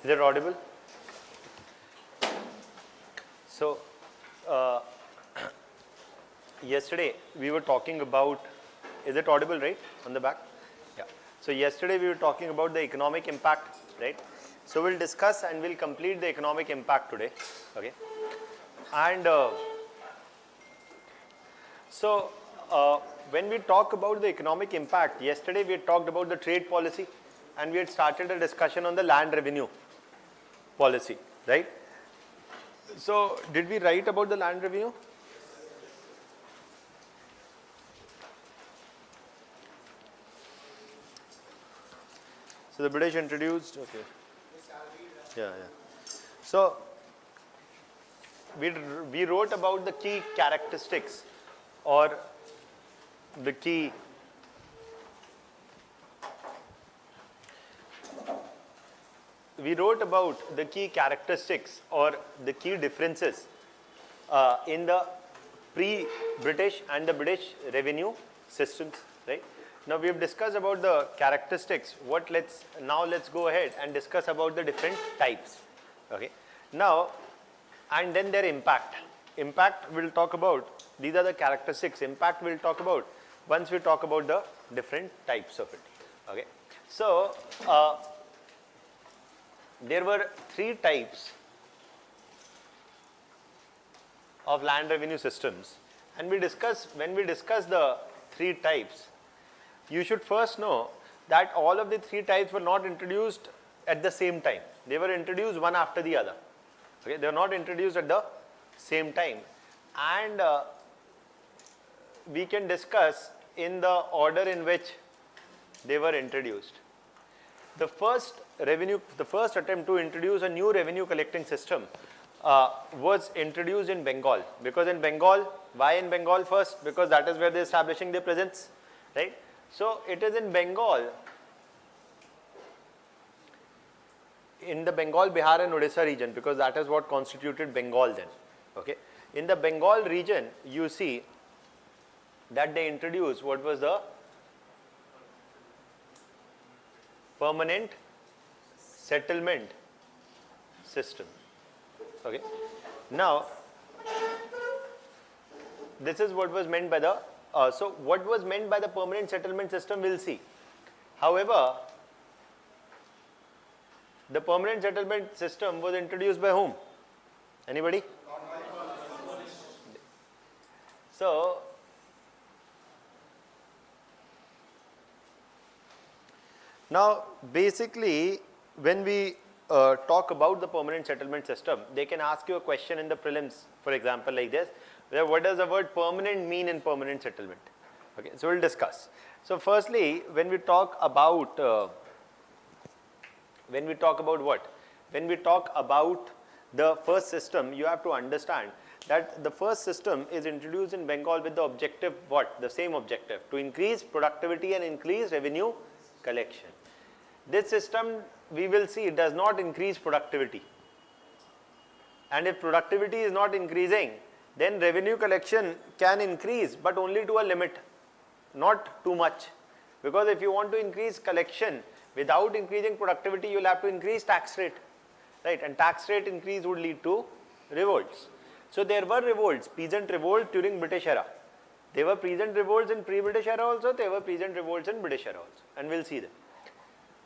Is it audible? So, yesterday we were talking about, is it audible, right, on the back? Yeah. So, yesterday we were talking about the economic impact, right? So, we'll discuss and we'll complete the economic impact today, okay? And when we talk about the economic impact, yesterday we had talked about the trade policy and we had started a discussion on the land revenue policy, right? So, did we write about the land revenue? So, the British introduced, okay. Yeah. So, we wrote about the key characteristics or the key characteristics or the key differences in the pre-British and the British revenue systems, right? Now we have discussed about the characteristics. Now let's go ahead and discuss about the different types. Okay. Now, and then their impact. Impact we'll talk about. These are the characteristics. Impact we'll talk about once we talk about the different types of it. Okay. So there were 3 types of land revenue systems, and when we discuss the 3 types, you should first know that all of the 3 types were not introduced at the same time. They were introduced one after the other. Okay, they were not introduced at the same time, and we can discuss in the order in which they were introduced. The first attempt to introduce a new revenue collecting system was introduced in Bengal, because in Bengal, why in Bengal first? Because that is where they are establishing their presence, right? So it is in Bengal, in the Bengal, Bihar and Odisha region, because that is what constituted Bengal then. Okay. In the Bengal region, you see that they introduced what was the permanent settlement system. Okay. Now, this is what was meant by the what was meant by the permanent settlement system, we'll see. However, the permanent settlement system was introduced by whom? Anybody? So, now basically when we talk about the permanent settlement system, they can ask you a question in the prelims, for example, like this. What does the word permanent mean in permanent settlement? Okay, so we'll discuss. So firstly, when we talk about what? When we talk about the first system, you have to understand that the first system is introduced in Bengal with the objective what? The same objective, to increase productivity and increase revenue collection. This system, we will see, it does not increase productivity. And if productivity is not increasing, then revenue collection can increase, but only to a limit, not too much. Because if you want to increase collection without increasing productivity, you will have to increase tax rate, right? And tax rate increase would lead to revolts. So there were revolts, peasant revolts during British era. There were peasant revolts in pre-British era also, there were peasant revolts in British era also, and we'll see them.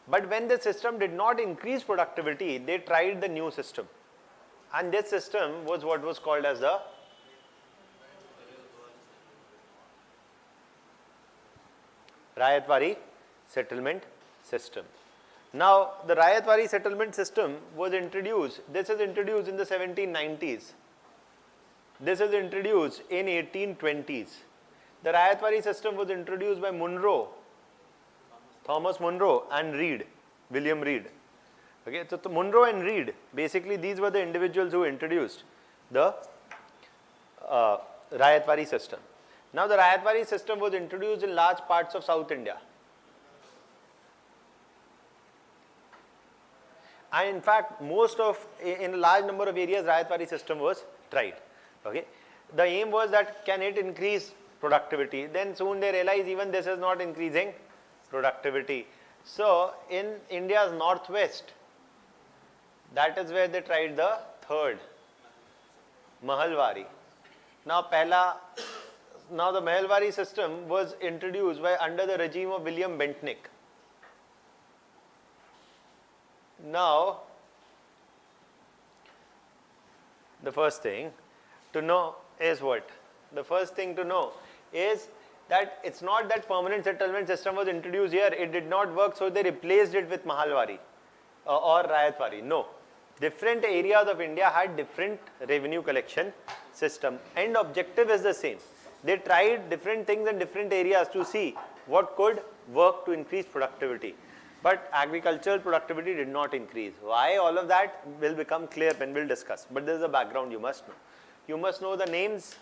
But when the system did not increase productivity, they tried the new system. And this system was what was called as the Rayatwari settlement system. Now, the Rayatwari settlement system was introduced, this is introduced in the 1790s. This is introduced in 1820s. The Rayatwari system was introduced by Munro, Thomas Munro and Reed, William Reed. Okay, so Munro and Reed, basically these were the individuals who introduced the Rayatwari system. Now the Rayatwari system was introduced in large parts of South India. And in fact, in a large number of areas, Rayatwari system was tried. Okay, the aim was that can it increase productivity? Then soon they realized even this is not increasing productivity. So in India's northwest, That is where they tried the third, Mahalwari. Now the Mahalwari system was introduced under the regime of William Bentinck. Now, the first thing to know is what? The first thing to know is that it's not that permanent settlement system was introduced here, it did not work, so they replaced it with Mahalwari or Rayatwari. No. Different areas of India had different revenue collection system, and objective is the same. They tried different things in different areas to see what could work to increase productivity. But agricultural productivity did not increase. Why? All of that will become clear when we'll discuss. But this is a background you must know. You must know the names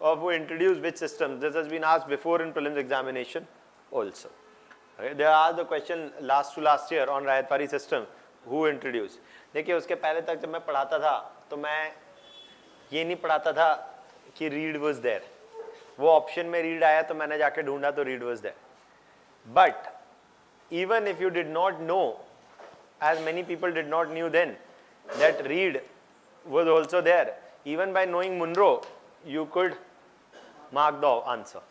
of who introduced which systems. This has been asked before in prelims examination also. Okay? They asked the question last year on Rayatwari system, who introduced. देखिए उसके पहले तक जब मैं पढ़ाता था तो मैं ये नहीं पढ़ाता था कि read was there. वो ऑप्शन में read आया तो मैंने जाके ढूंढा तो read was there. But even if you did not know, as many people did not knew then, that read was also there, even by knowing Munro, you could mark the answer.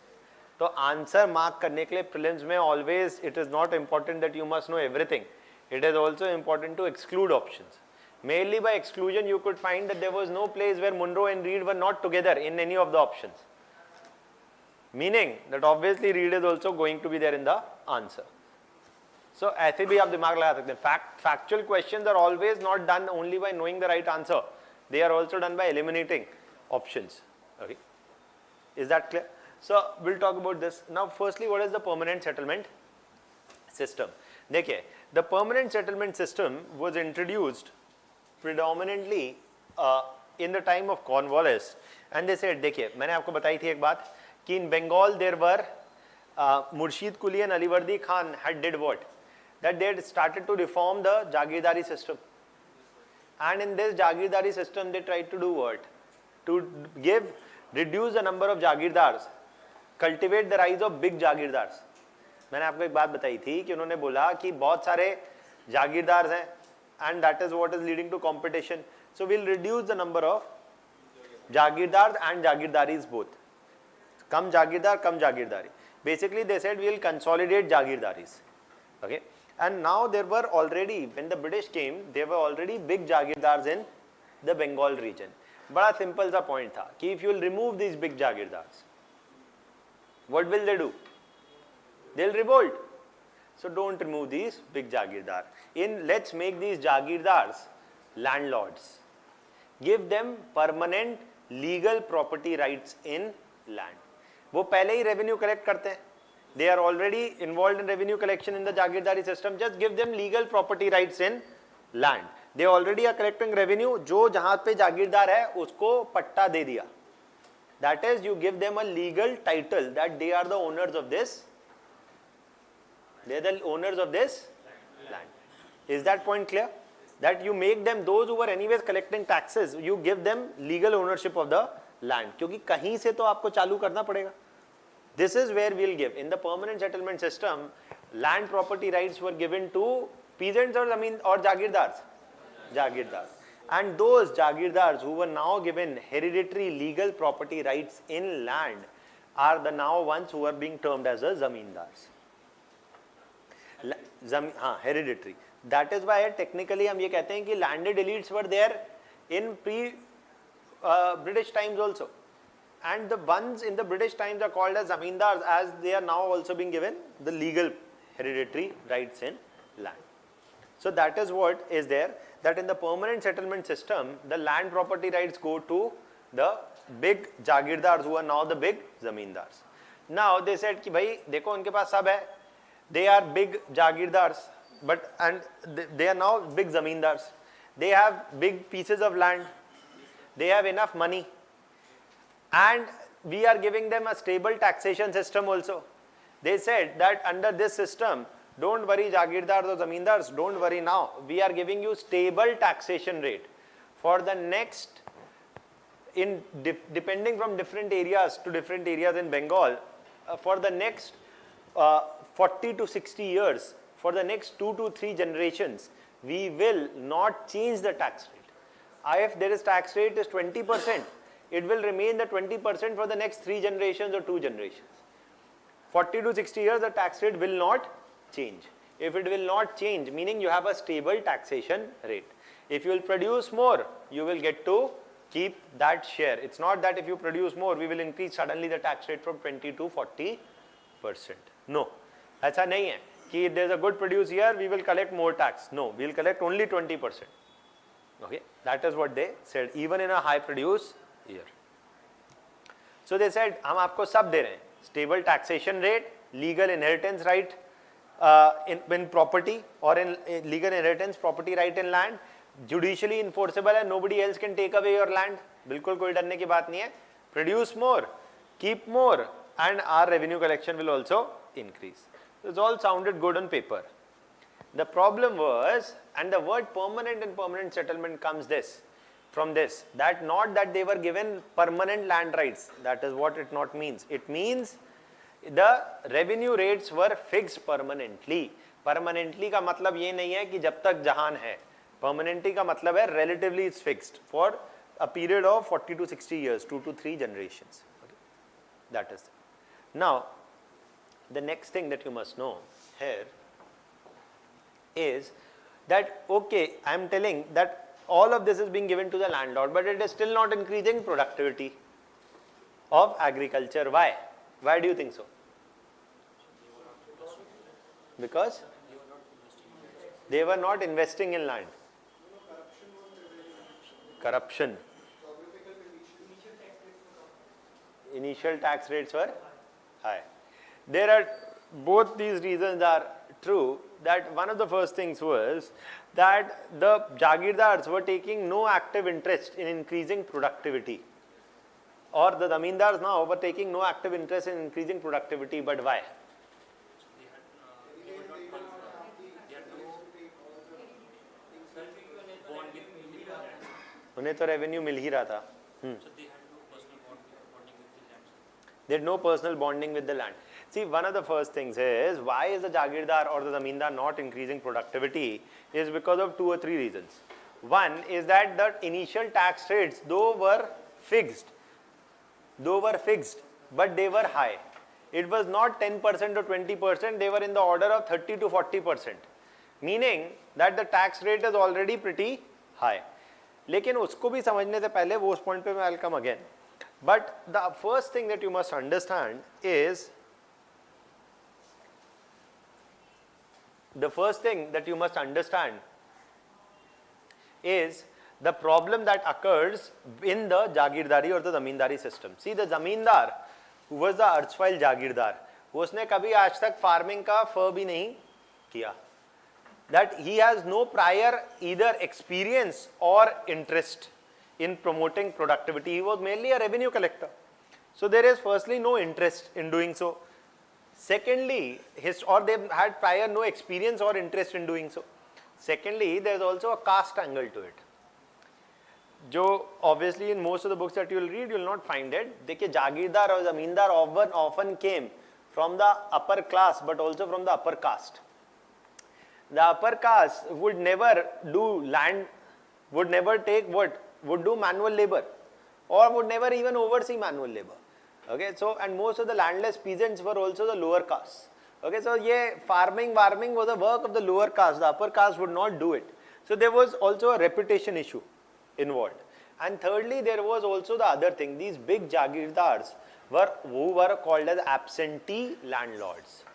तो answer mark करने के लिए prelims में always it is not important that you must know everything. It is also important to exclude options. Mainly by exclusion you could find that there was no place where Munro and Reed were not together in any of the options. Meaning that obviously Reed is also going to be there in the answer. So ऐसे भी आप दिमाग लगा सकते हैं. Factual questions are always not done only by knowing the right answer. They are also done by eliminating options. Okay. Is that clear? So we'll talk about this. Now firstly, what is the permanent settlement system? देखिए, the permanent settlement system was introduced predominantly in the time of Cornwallis, and they said, देखिए, मैंने आपको बताई थी एक बात कि in Bengal there were Murshid Quli and Alivardi Khan had did what? That they had started to reform the Jagirdari system, and in this Jagirdari system they tried to do what? To reduce the number of Jagirdars, cultivate the rise of big Jagirdars. मैंने आपको एक बात बताई थी कि उन्होंने बोला कि बहुत सारे जागीरदार हैं and that is what is leading to competition. So we'll reduce the number of jagirdars and jagirdaris both. Come Jagirdar, come जागीरदारी. Basically they said we'll consolidate jagirdaris. Okay. And now there were already, when the British came, there were already big jagirdars in the Bengal region. बड़ा simple सा point था कि if you will remove these big jagirdars, what will they do? They'll revolt. So don't remove these big jagirdar. Let's make these jagirdars landlords. Give them permanent legal property rights in land. वो पहले ही revenue collect करते हैं. They are already involved in revenue collection in the jagirdari system. Just give them legal property rights in land. They already are collecting revenue. जो जहाँ पे जागीरदार है उसको पट्टा दे दिया. That is, you give them a legal title that they are the owners of this. They are the owners of this land. Is that point clear? That you make them, those who were anyways collecting taxes, you give them legal ownership of the land. क्योंकि कहीं से तो आपको चालू करना पड़ेगा. This is where we'll give. In the permanent settlement system, land property rights were given to peasants or jagirdars. Jagirdars. And those jagirdars who were now given hereditary legal property rights in land are the now ones who are being termed as the zamindars. Hereditary. That is why technically हम ये कहते हैं कि landed elites were there in British times also, and the ones in the British times are called as zamindars, as they are now also being given the legal hereditary rights in land. So that is what is there, that in the permanent settlement system the land property rights go to the big jagirdars who are now the big zamindars. Now they said कि भाई देखो उनके पास सब है. They are big jagirdars, and they are now big zamindars. They have big pieces of land. They have enough money, and we are giving them a stable taxation system also. They said that under this system, don't worry jagirdars or zamindars, don't worry now. We are giving you stable taxation rate for the next, depending from different areas to different areas in Bengal, for the next 40 to 60 years, for the next 2 to 3 generations, we will not change the tax rate. If there is tax rate is 20%, it will remain the 20% for the next 3 generations or 2 generations. 40 to 60 years, the tax rate will not change. If it will not change, meaning you have a stable taxation rate. If you will produce more, you will get to keep that share. It's not that if you produce more, we will increase suddenly the tax rate from 20 to 40%. No, ऐसा नहीं है कि if there is a good produce year, we will collect more tax. No, we will collect only 20%. Okay, that is what they said, even in a high produce year. So they said, हम आपको सब दे रहे हैं, stable taxation rate, legal inheritance right in property or in legal inheritance property right in land, judicially enforceable and nobody else can take away your land. बिल्कुल कोई डरने की बात नहीं है. Produce more, keep more, and our revenue collection will also increase. This all sounded good on paper. The problem was, and the word permanent and permanent settlement comes from this, that not that they were given permanent land rights. That is what it not means. It means the revenue rates were fixed permanently. Permanently का मतलब ये नहीं है कि जब तक जहान है. Permanently का मतलब है relatively it's fixed for a period of 40 to 60 years, 2 to 3 generations. Okay. That is it. Now, the next thing that you must know here is that, okay, I am telling that all of this is being given to the landlord, but it is still not increasing productivity of agriculture. Why? Why do you think so? Because they were not investing in land. Corruption. Initial tax rates were high. There are, both these reasons are true. That one of the first things was that the Jagirdars were taking no active interest in increasing productivity, or the Zamindars now were taking no active interest in increasing productivity. But why? उन्हें तो revenue मिल ही रहा था. They had no personal bonding with the land. See, one of the first things is, why is the Jagirdar or the Zamindar not increasing productivity is because of 2 or 3 reasons. One is that the initial tax rates, though were fixed, but they were high. It was not 10% or 20%, they were in the order of 30 to 40%. Meaning that the tax rate is already pretty high. लेकिन उसको भी समझने से पहले वो उस point पे मैं I'll come again. But the first thing that you must understand is, the problem that occurs in the Jagirdari or the Zamindari system. See, the Zamindar, who was the erstwhile Jagirdar, उसने कभी आज तक farming का फर भी नहीं किया. That he has no prior either experience or interest in promoting productivity. He was mainly a revenue collector. So there is firstly no interest in doing so. Secondly, they had prior no experience or interest in doing so. Secondly, there is also a caste angle to it. जो obviously in most of the books that you will read, you will not find it. देखिए, Jagirdar or Zamindar often came from the upper class, but also from the upper caste. The upper caste would never do land, would never take would do manual labor, or would never even oversee manual labor. Okay, so, and most of the landless peasants were also the lower caste. Okay, so farming was a work of the lower caste. The upper caste would not do it. So there was also a reputation issue involved. And thirdly, there was also the other thing. These big Jagirdars who were called as absentee landlords.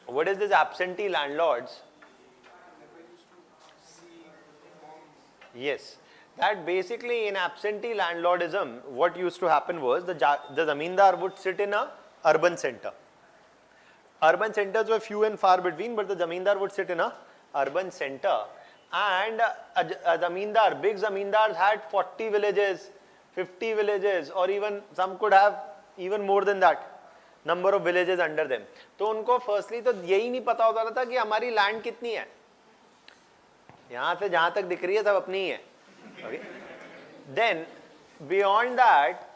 What is this absentee landlords? Yes, that basically in absentee landlordism, what used to happen was the Zamindar would sit in a urban center. Urban centers were few and far between, but the Zamindar would sit in a urban center. And a Zamindar, big Zamindars had 40 villages, 50 villages, or even some could have even more than that number of villages under them. तो उनको firstly तो यही नहीं पता होता था कि हमारी land कितनी है. यहाँ से जहाँ तक दिख रही है सब अपनी ही है. Okay. Then beyond that,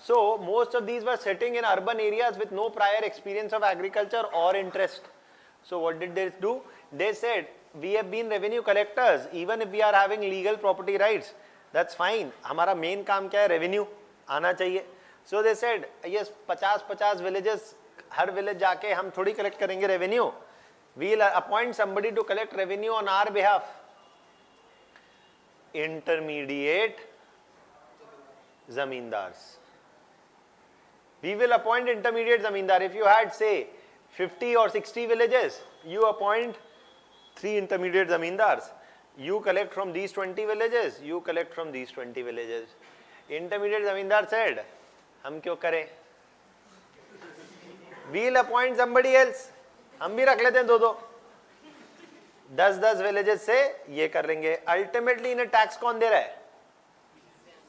so most of these were sitting in urban areas with no prior experience of agriculture or interest. So what did they do? They said, we have been revenue collectors, even if we are having legal property rights, that's fine. हमारा main काम क्या है? Revenue आना चाहिए. So they said, yes, 50 villages, her village जाके हम थोड़ी collect करेंगे revenue. We'll appoint somebody to collect revenue on our behalf. Intermediate zamindars. We will appoint intermediate zamindar. If you had, say, 50 or 60 villages, you appoint 3 intermediate zamindars. You collect from these 20 villages, you collect from these 20 villages. Intermediate zamindar said, हम क्यों करें? We'll appoint somebody else. हम भी रख लेते हैं 2-2. 10 villages से ये कर लेंगे. Ultimately इन्हें tax कौन दे रहा है?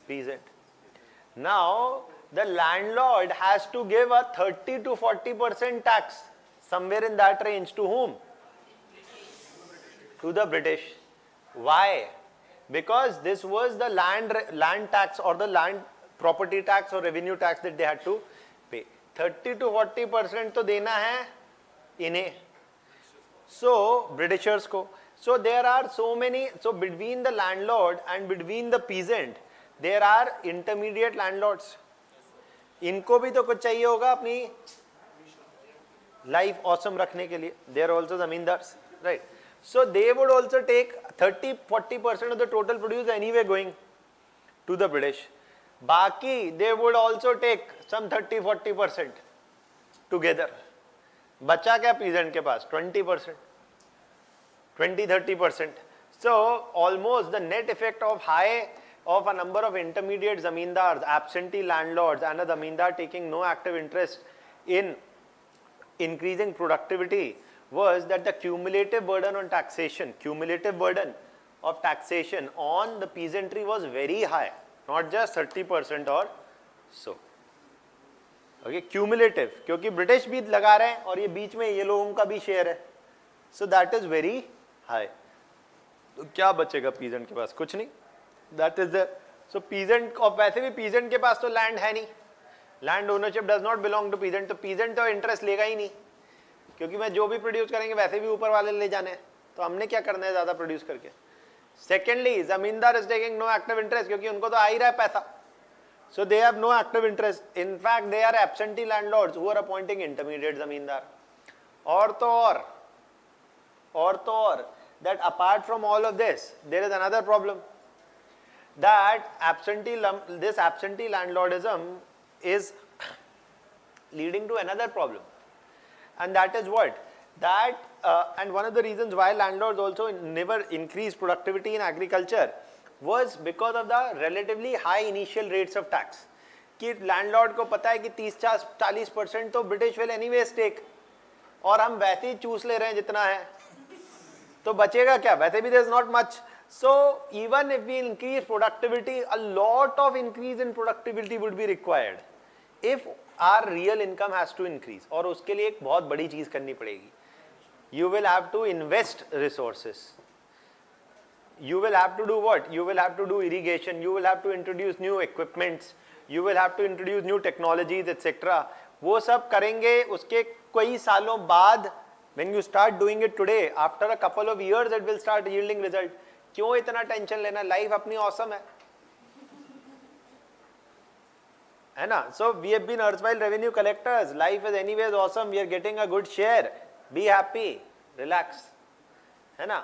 Peasant. Now the landlord has to give a 30 to 40% tax, somewhere in that range, to whom? To the British. Why? Because this was the land tax or the land property tax or revenue tax that they had to pay. 30 to 40% तो देना है इन्हें. So Britishers को. So there are so many. So between the landlord and between the peasant, there are intermediate landlords. इनको भी तो कुछ चाहिए होगा अपनी life awesome रखने के लिए. They are also zamindars, right? So they would also take 30-40% of the total produce anyway going to the British. बाकी they would also take some 30-40% together. बचा क्या peasant के पास? 20%, 20-30%. So almost the net effect of a number of intermediate zamindars, absentee landlords, and a zamindar taking no active interest in increasing productivity was that the cumulative burden of taxation on the peasantry was very high, not just 30% or so. Okay, cumulative, क्योंकि British भी लगा रहे हैं और ये बीच में ये लोगों का भी शेयर है. So that is very high. तो क्या बचेगा peasant के पास? कुछ नहीं. That is the. So peasant, और वैसे भी peasant के पास तो land है नहीं. Land ownership does not belong to peasant. तो peasant तो interest लेगा ही नहीं, क्योंकि मैं जो भी produce करेंगे वैसे भी ऊपर वाले ले जाने हैं. तो हमने क्या करना है ज़्यादा produce करके? Secondly, zamindar is taking no active interest, क्योंकि उनको तो आ ही रहा है पैसा. So they have no active interest. In fact, they are absentee landlords who are appointing intermediate zamindar. और तो that apart from all of this, there is another problem. That this absentee landlordism is leading to another problem, and that is what? That and one of the reasons why landlords also never increased productivity in agriculture was because of the relatively high initial rates of tax. कि landlord को पता है कि 30-40% तो British will anyway take, और हम वैसे ही चूस ले रहे हैं जितना है, तो बचेगा क्या? वैसे भी there is not much. So even if we increase productivity, a lot of increase in productivity would be required if our real income has to increase. और उसके लिए एक बहुत बड़ी चीज करनी पड़ेगी. You will have to invest resources. You will have to do what? You will have to do irrigation. You will have to introduce new equipments. You will have to introduce new technologies, etc. वो सब करेंगे उसके कई सालों बाद. When you start doing it today, after a couple of years, it will start yielding result. क्यों इतना tension लेना? लाइफ अपनी awesome है ना? So we have been erstwhile revenue collectors. Life is anyways awesome. We are getting a good share. Be happy, relax, है ना?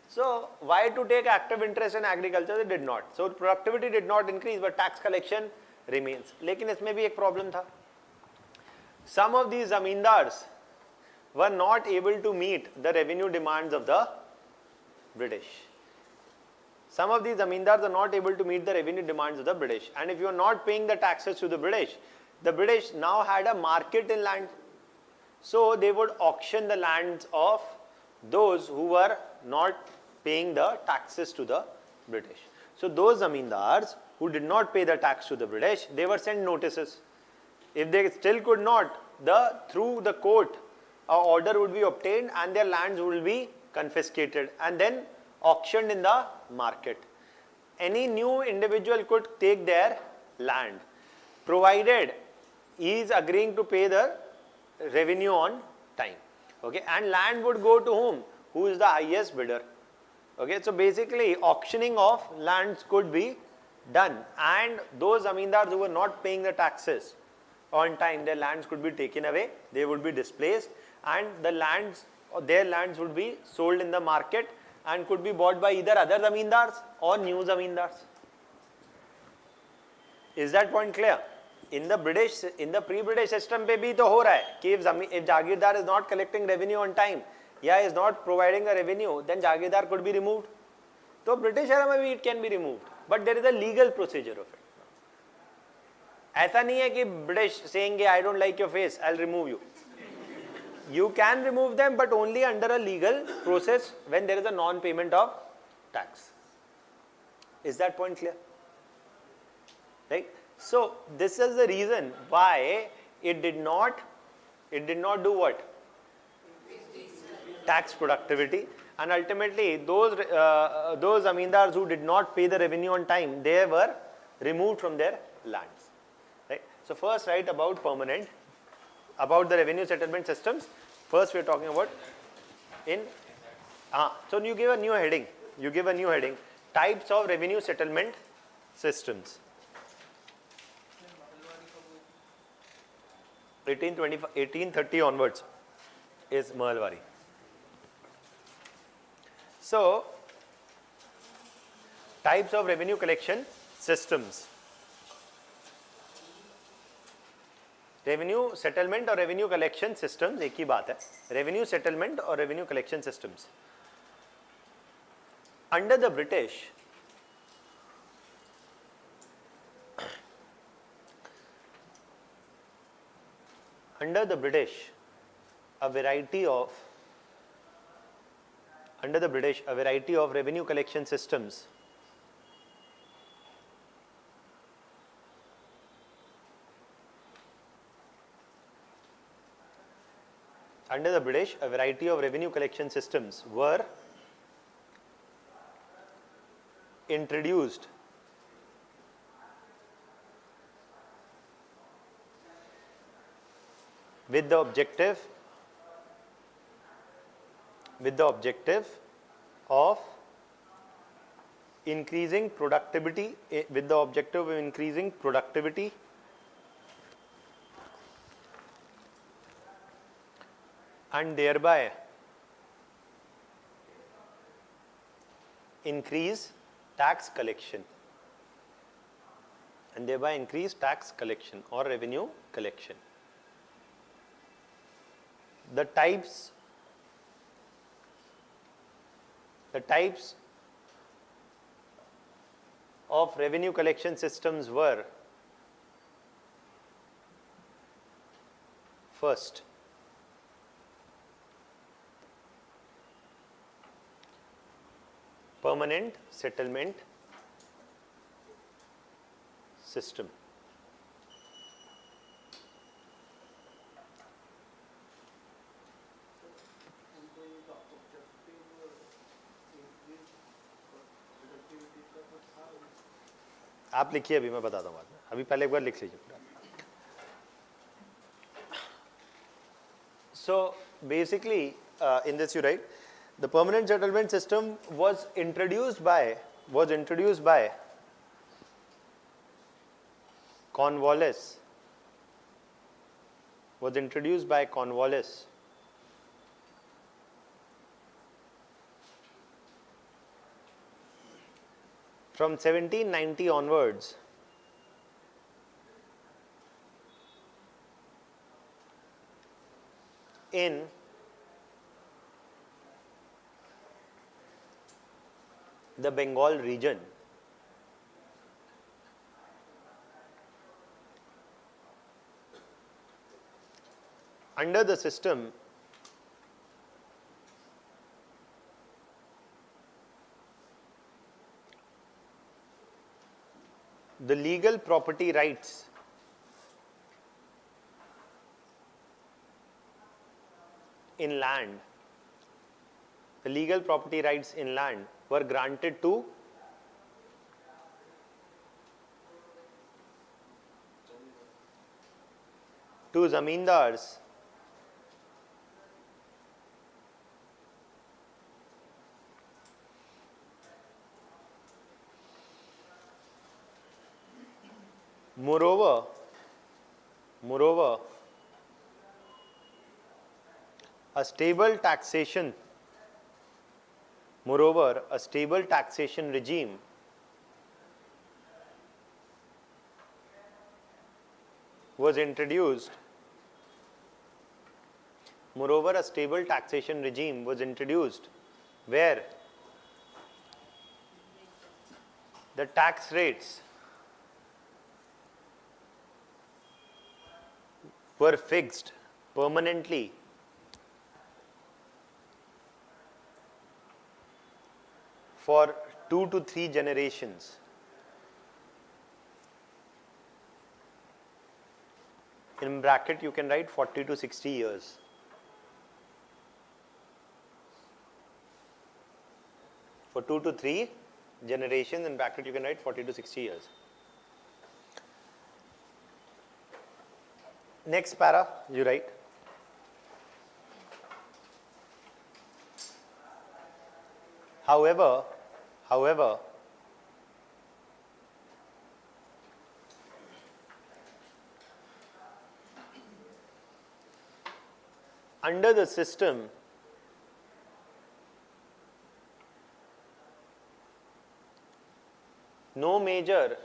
So why to take active interest in agriculture? They did not. So productivity did not increase, but tax collection remains. लेकिन इसमें भी एक problem था. Some of these zamindars were not able to meet the revenue demands of the British. Some of these zamindars are not able to meet the revenue demands of the British. And if you are not paying the taxes to the British now had a market in land. So they would auction the lands of those who were not paying the taxes to the British. So those zamindars who did not pay the tax to the British, they were sent notices. If they still could not, through the court, an order would be obtained and their lands will be confiscated and then auctioned in the market. Any new individual could take their land, provided he is agreeing to pay the revenue on time. Okay, and land would go to whom? Who is the highest bidder? Okay, so basically auctioning of lands could be done, and those zamindars who were not paying the taxes on time, their lands could be taken away, they would be displaced, and the lands, or their lands would be sold in the market and could be bought by either other zamindars or new zamindars. Is that point clear? In the pre-British system पे भी तो हो रहा है कि if Jagirdar is not collecting revenue on time, या is not providing a revenue, then Jagirdar could be removed. So British era में भी it can be removed, but there is a legal procedure of it. ऐसा नहीं है कि British saying I don't like your face, I'll remove you. You can remove them, but only under a legal process when there is a non-payment of tax. Is that point clear? Right? So this is the reason why it did not do what? Tax productivity, and ultimately those zamindars who did not pay the revenue on time, they were removed from their lands. Right? So first write about permanent, about the revenue settlement systems. First we are talking about so you give a new heading. You give a new heading. Types of revenue settlement systems. 1830 onwards is Mahalwari. So, types of revenue collection systems. Revenue settlement or revenue collection systems एक ही बात है. Revenue settlement or revenue collection systems. Under the British, a variety of revenue collection systems were introduced with the objective of increasing productivity, and thereby increase tax collection or revenue collection. The types of revenue collection systems were: first, permanent settlement system. आप लिखिए, अभी मैं बताता हूँ बाद में, अभी पहले एक बार लिख लीजिए पूरा. So basically in this you write, the permanent settlement system was introduced by Cornwallis. From 1790 onwards, in the Bengal region, under the system, the legal property rights in land were granted to zamindars Moreover, a stable taxation regime was introduced. Moreover, a stable taxation regime was introduced where the tax rates were fixed permanently for 2 to 3 generations. In bracket you can write 40 to 60 years. For 2 to 3 generations, in bracket you can write 40 to 60 years. Next para you write. However, under the system, no major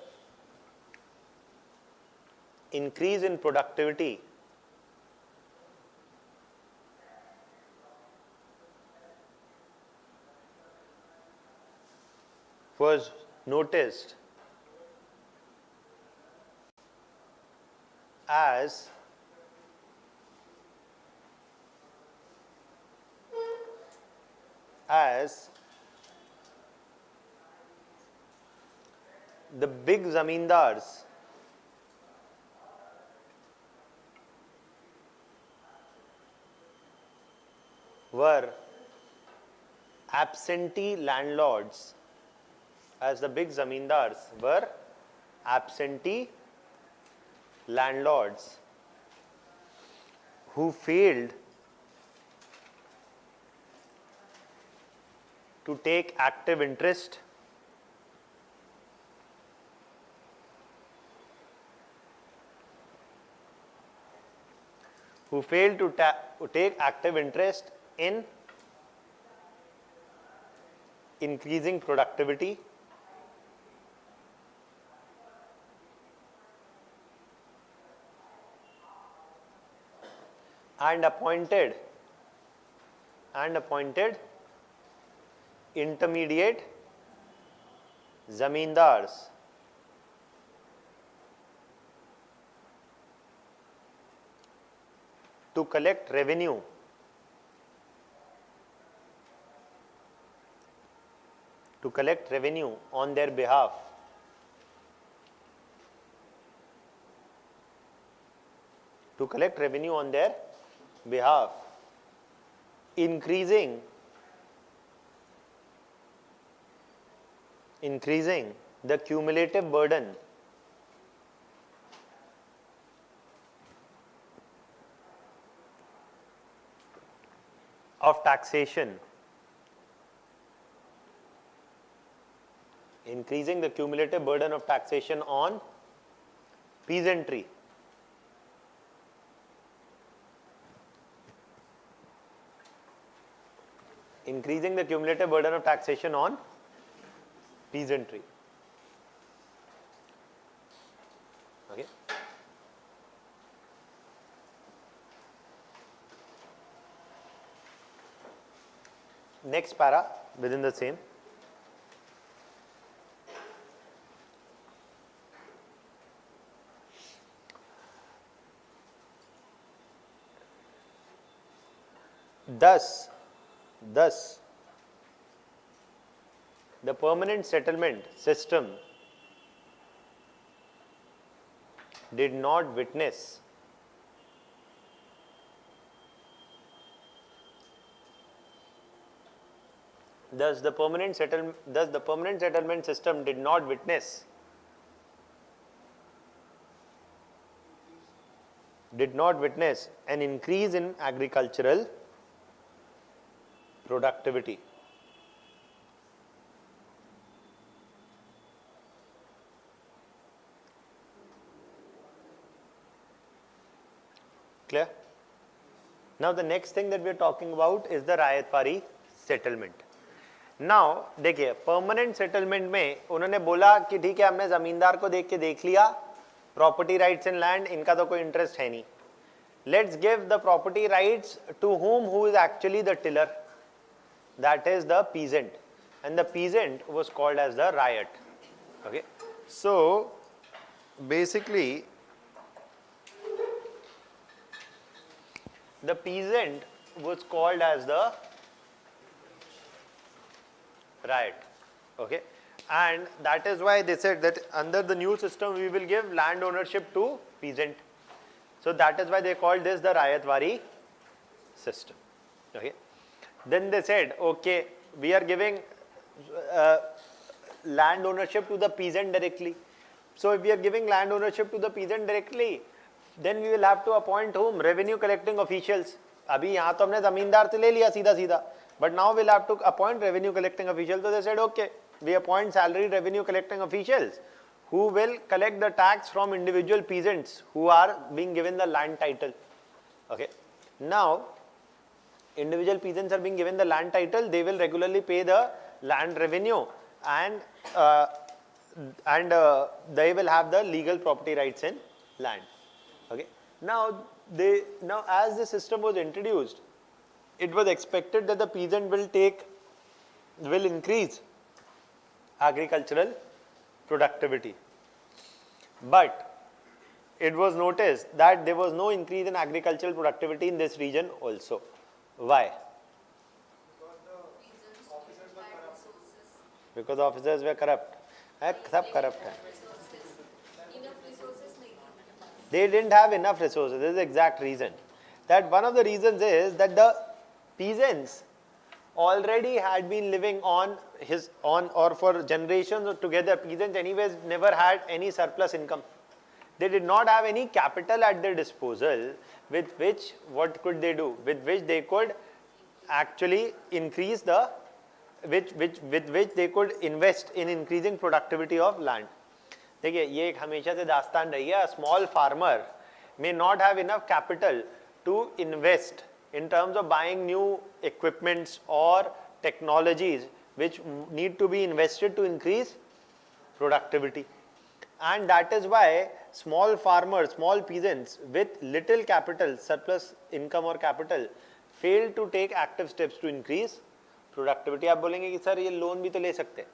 increase in productivity was noticed as the big zamindars were absentee landlords, as the big zamindars were absentee landlords who failed to take active interest take active interest in increasing productivity and appointed intermediate zamindars to collect revenue on their behalf. Increasing the cumulative burden of taxation, on peasantry. Increasing the cumulative burden of taxation on peasantry. Okay. Next para within the same. Thus, the permanent settlement system did not witness Thus, the permanent settlement system did not witness an increase in agricultural productivity. Clear? Now the next thing that we are talking about is the रायतवारी settlement. Now देखिए permanent settlement में उन्होंने बोला कि ठीक है हमने जमींदार को देख लिया, property rights in land इनका तो कोई interest है नहीं. Let's give the property rights to who is actually the tiller, that is the peasant, and the peasant was called as the ryot. Okay, so basically the peasant was called as the ryot. Okay, and that is why they said that under the new system we will give land ownership to peasant. So that is why they called this the Rayatwari system. Okay, then they said okay, we are giving land ownership to the peasant directly. So if we are giving land ownership to the peasant directly, then we will have to appoint whom? Revenue collecting officials. अभी यहाँ तो हमने जमींदार से ले लिया सीधा सीधा, but now we'll have to appoint revenue collecting officials. So they said okay, we appoint salaried revenue collecting officials who will collect the tax from individual peasants who are being given the land title. Okay, now individual peasants are being given the land title, they will regularly pay the land revenue, and they will have the legal property rights in land. Okay, now as the system was introduced, it was expected that the peasant will increase agricultural productivity, but it was noticed that there was no increase in agricultural productivity in this region also. Why? Because the officers were corrupt. सब corrupt है. They didn't have enough resources. This is the exact reason. That one of the reasons is that the peasants already had been living on or for generations together. Peasants anyways never had any surplus income. They did not have any capital at their disposal with which what could they do? With which they could actually increase the with which they could invest in increasing productivity of land. देखिए ये एक हमेशा से दास्तान रही है. A small farmer may not have enough capital to invest in terms of buying new equipments or technologies which need to be invested to increase productivity. And that is why small farmers, small peasants with little capital, surplus income or capital, fail to take active steps to increase productivity. आप बोलेंगे कि sir ये loan भी तो ले सकते हैं.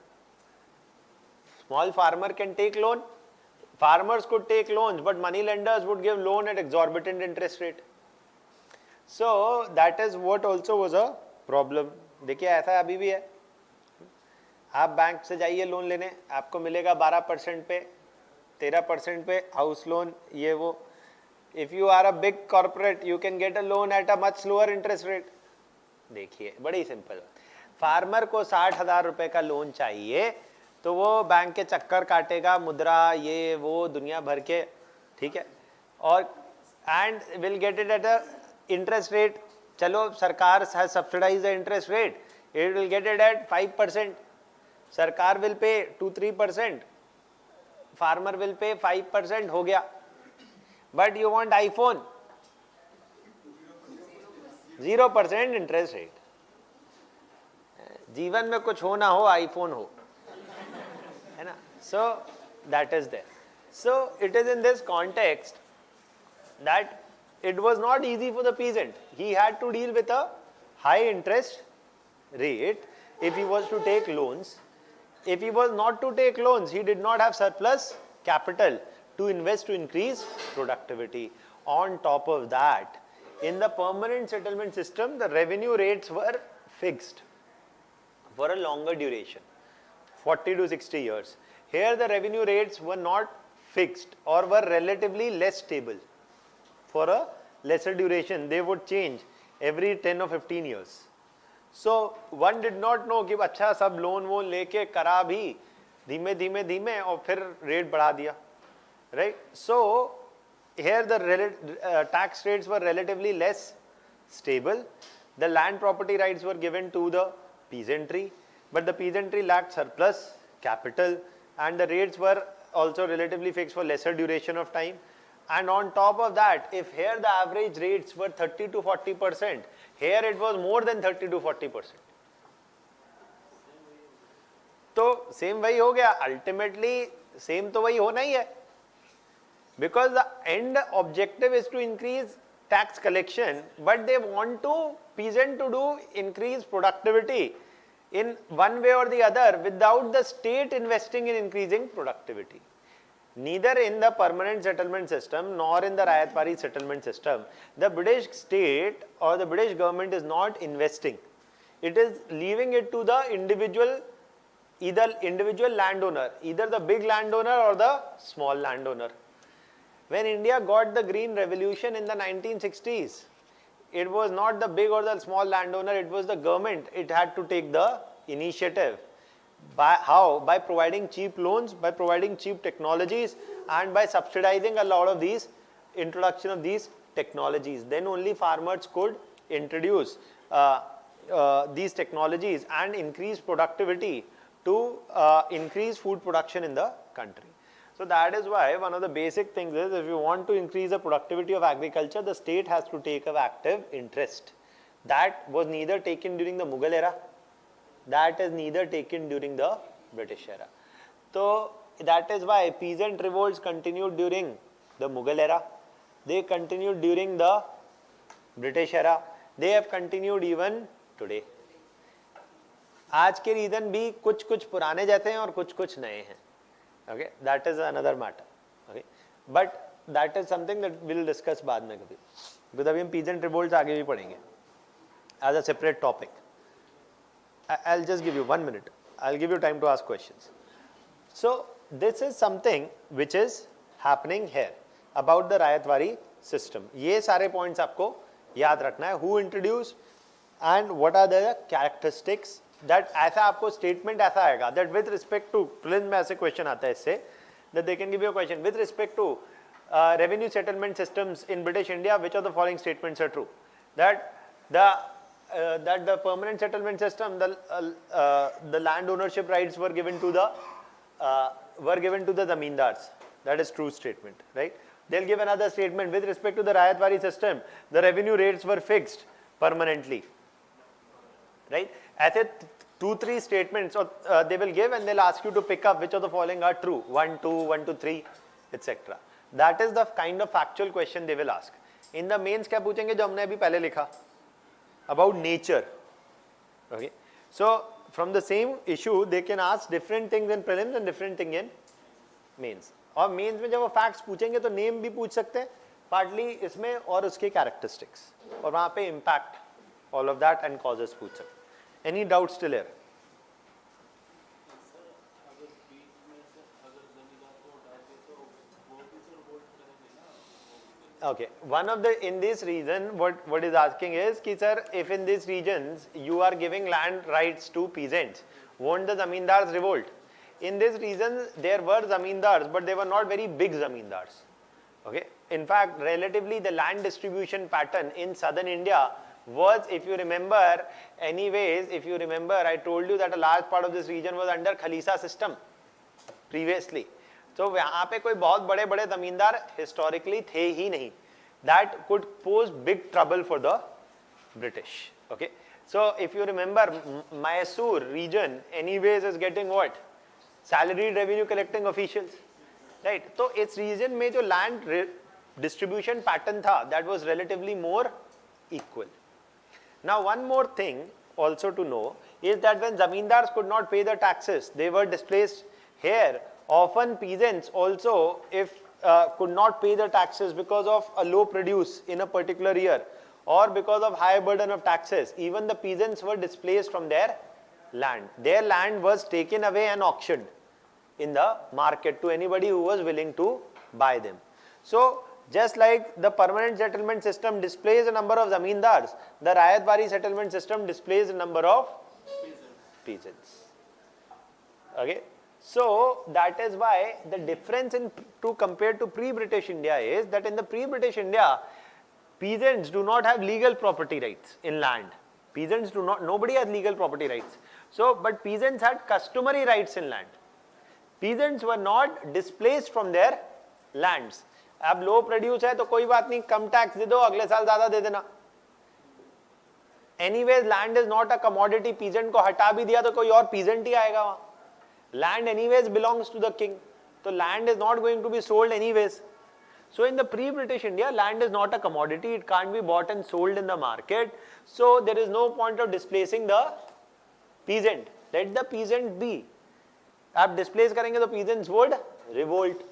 Small farmer can take loan. Farmers could take loans, but money lenders would give loan at exorbitant interest rate. So that is what also was a problem. देखिए ऐसा अभी भी है. आप बैंक से जाइए लोन लेने, आपको मिलेगा 12% पे, 13% पे हाउस लोन ये वो. If you are a big corporate, you can get a loan at a much lower interest rate. देखिए बड़ी सिंपल. फार्मर को 60,000 रुपए का लोन चाहिए तो वो बैंक के चक्कर काटेगा, मुद्रा ये वो दुनिया भर के, ठीक है, और and will get it at a interest rate. चलो सरकार has subsidize the interest rate, it will get it at 5%. सरकार will pay 2-3%, farmer will pay 5%, हो गया. But you want iPhone, 0% interest rate. जीवन में कुछ हो ना हो, आईफोन हो, है ना. So that is there. So it is in this context that it was not easy for the peasant. He had to deal with a high interest rate if he was to take loans. If he was not to take loans, he did not have surplus capital to invest to increase productivity. On top of that, in the permanent settlement system, the revenue rates were fixed for a longer duration, 40 to 60 years. Here the revenue rates were not fixed or were relatively less stable. For a lesser duration, they would change every 10 or 15 years. So one did not know कि अच्छा सब loan वोन लेके करा भी धीमे धीमे धीमे और फिर रेट बढ़ा दिया, right? So here the tax rates were relatively less stable. The land property rights were given to the peasantry, but the peasantry lacked surplus capital, and the rates were also relatively fixed for lesser duration of time, And on top of that, if here the average rates were 30 to 40%, here it was more than 30 to 40%. तो same वही हो गया, ultimately same तो वही होना ही है, because the end objective is to increase tax collection, but they want to peasant to do increase productivity in one way or the other without the state investing in increasing productivity. Neither in the permanent settlement system nor in the Rayatwari settlement system, the British state or the British government is not investing. It is leaving it to the individual, either individual landowner, either the big landowner or the small landowner. When India got the Green Revolution in the 1960s, it was not the big or the small landowner, it was the government. It had to take the initiative. By how? By providing cheap loans, by providing cheap technologies, and by subsidizing a lot of these introduction of these technologies. Then only farmers could introduce these technologies and increase productivity to increase food production in the country. So that is why one of the basic things is, if you want to increase the productivity of agriculture, the state has to take an active interest. That was neither taken during the Mughal era, that is neither taken during the British era. So that is why peasant revolts continued during the Mughal era, they continued during the British era, they have continued even today. आज के reason भी कुछ कुछ पुराने जैसे हैं और कुछ कुछ नए हैं. Okay, that is another matter. Okay, but that is something that we will discuss बाद में कभी. because अभी हम peasant revolts आगे भी पढ़ेंगे as a separate topic. I'll just give you 1 minute. I'll give you time to ask questions. So this is something which is happening here about the Rayatwari system. ये सारे points आपको याद रखना है. Who introduced and what are the characteristics. That ऐसा आपको statement ऐसा आएगा that with respect to prelims में ऐसे question आता है इससे that they can give you a question with respect to revenue settlement systems in British India, which of the following statements are true. That the permanent settlement system, the land ownership rights were given to the zamindars. That is true statement, right? They'll give another statement with respect to the Rayatwari system, the revenue rates were fixed permanently, right? ऐसे 2-3 statements they will give and they'll ask you to pick up which of the following are true. 1, 2, 1, 2, 3, etc. That is the kind of factual question they will ask. In the mains क्या पूछेंगे जो हमने अभी पहले लिखा about nature. Okay, so from the same issue they can ask different things in prelims and different thing in mains. और mains में जब वो facts पूछेंगे तो name भी पूछ सकते हैं partly इसमें और उसके characteristics और वहाँ पे impact all of that and causes पूछ सकते हैं. Any doubts still here? Okay, one of the in this region what is asking is कि sir, if in these regions you are giving land rights to peasants, won't the zamindars revolt? In this region there were zamindars, but they were not very big zamindars. Okay, in fact relatively the land distribution pattern in southern India was, if you remember, anyways, if you remember, I told you that a large part of this region was under Khalisa system previously. So वहाँ पे कोई बहुत बड़े बड़े जमींदार historically थे ही नहीं. That could pose big trouble for the British. Okay, so if you remember, Mysore region anyways is getting what? Salaried revenue collecting officials, right? So its region में जो land distribution pattern था, that was relatively more equal. Now one more thing also to know is that when zamindars could not pay the taxes, they were displaced here. Often peasants also, if could not pay the taxes because of a low produce in a particular year or because of high burden of taxes, even the peasants were displaced from their land. Their land was taken away and auctioned in the market to anybody who was willing to buy them. So just like the permanent settlement system displays a number of zamindars, the Rayatwari settlement system displays a number of peasants. Okay, so that is why the difference in compared to pre-British India is that in the pre-British India, peasants do not have legal property rights in land. Peasants do not, nobody has legal property rights. So, but peasants had customary rights in land. Peasants were not displaced from their lands. अब लो produce है तो कोई बात नहीं, कम tax दे दो, अगले साल ज्यादा दे देना. Anyways land is not a commodity. Peasant को हटा भी दिया तो कोई और पीजेंट ही आएगा वहां. Land anyways belongs to the king, तो land is not going to be sold anyways. So in the pre-British India, land is not a commodity, it can't be bought and sold in the market. So there is no point of displacing the peasant. Let the peasant be. आप displace करेंगे तो peasants would revolt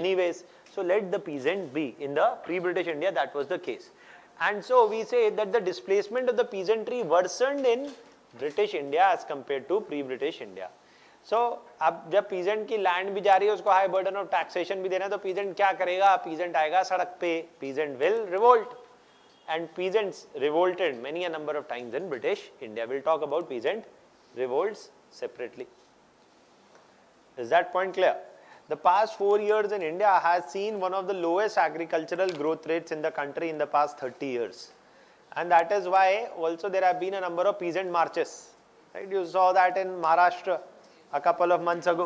anyways. So let the peasant be. In the pre-British India, that was the case. And so we say that the displacement of the peasantry worsened in British India as compared to pre-British India. So अब जब peasant की land भी जा रही है, उसको high burden of taxation भी देना है, तो पीजेंट क्या करेगा? पीजेंट आएगा सड़क पे, peasant will revolt, and peasants revolted many a number of times in British India. Will talk about peasant revolts separately. Is that point clear? The past 4 years in India has seen one of the lowest agricultural growth rates in the country in the past 30 years, and that is why also there have been a number of peasant marches. Right? You saw that in Maharashtra a couple of months ago,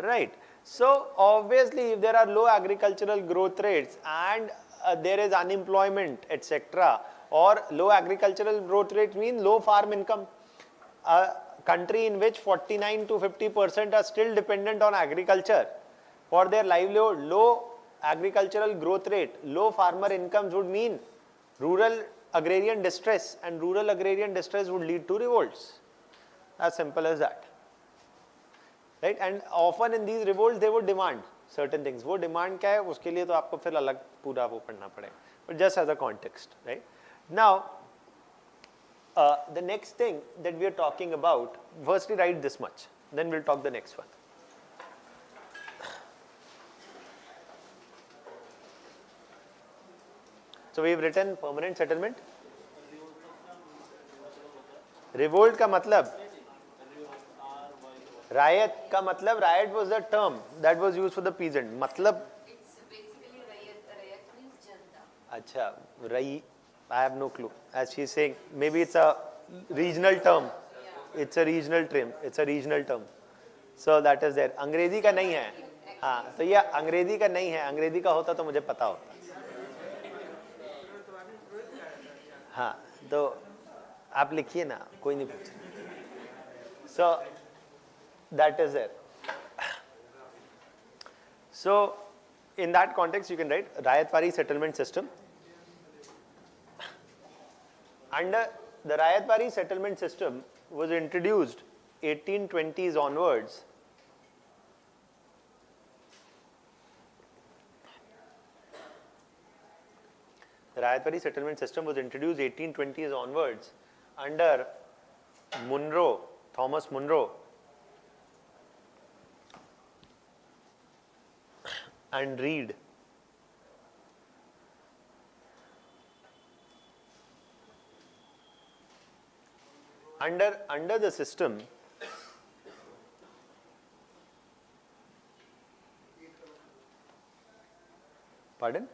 right? So obviously if there are low agricultural growth rates and there is unemployment, etc., or low agricultural growth rates mean low farm income. A country in which 49 to 50% are still dependent on agriculture for their livelihood, low agricultural growth rate, low farmer incomes would mean rural agrarian distress, and rural agrarian distress would lead to revolts. As simple as that. Right? And often in these revolts they would demand certain things. वो demand क्या है, उसके लिए तो आपको फिर अलग पूरा वो पढ़ना पड़ेगा. But just as a context, right? Now, the next thing that we are talking about, firstly write this much, then we'll talk the next one. So we've written permanent settlement. Revolt का मतलब, riot का मतलब, riot was the term that was used for the peasant. मतलब, it's basically riot means janta. अच्छा, rai, I have no clue. As she is saying, maybe it's a regional term. It's a regional term. It's a regional term. So that is there. अंग्रेजी का नहीं है. हाँ, तो ये अंग्रेजी का नहीं है. अंग्रेजी का होता तो मुझे पता होता. हाँ, तो आप लिखिए ना, कोई नहीं पूछ. So that is there. So in that context you can write Rayatwari settlement system. Under the Rayatwari settlement system was introduced 1820s onwards. The Rayatwari settlement system was introduced 1820s onwards under Munro, Thomas Munro, and Reed. Under the system, pardon?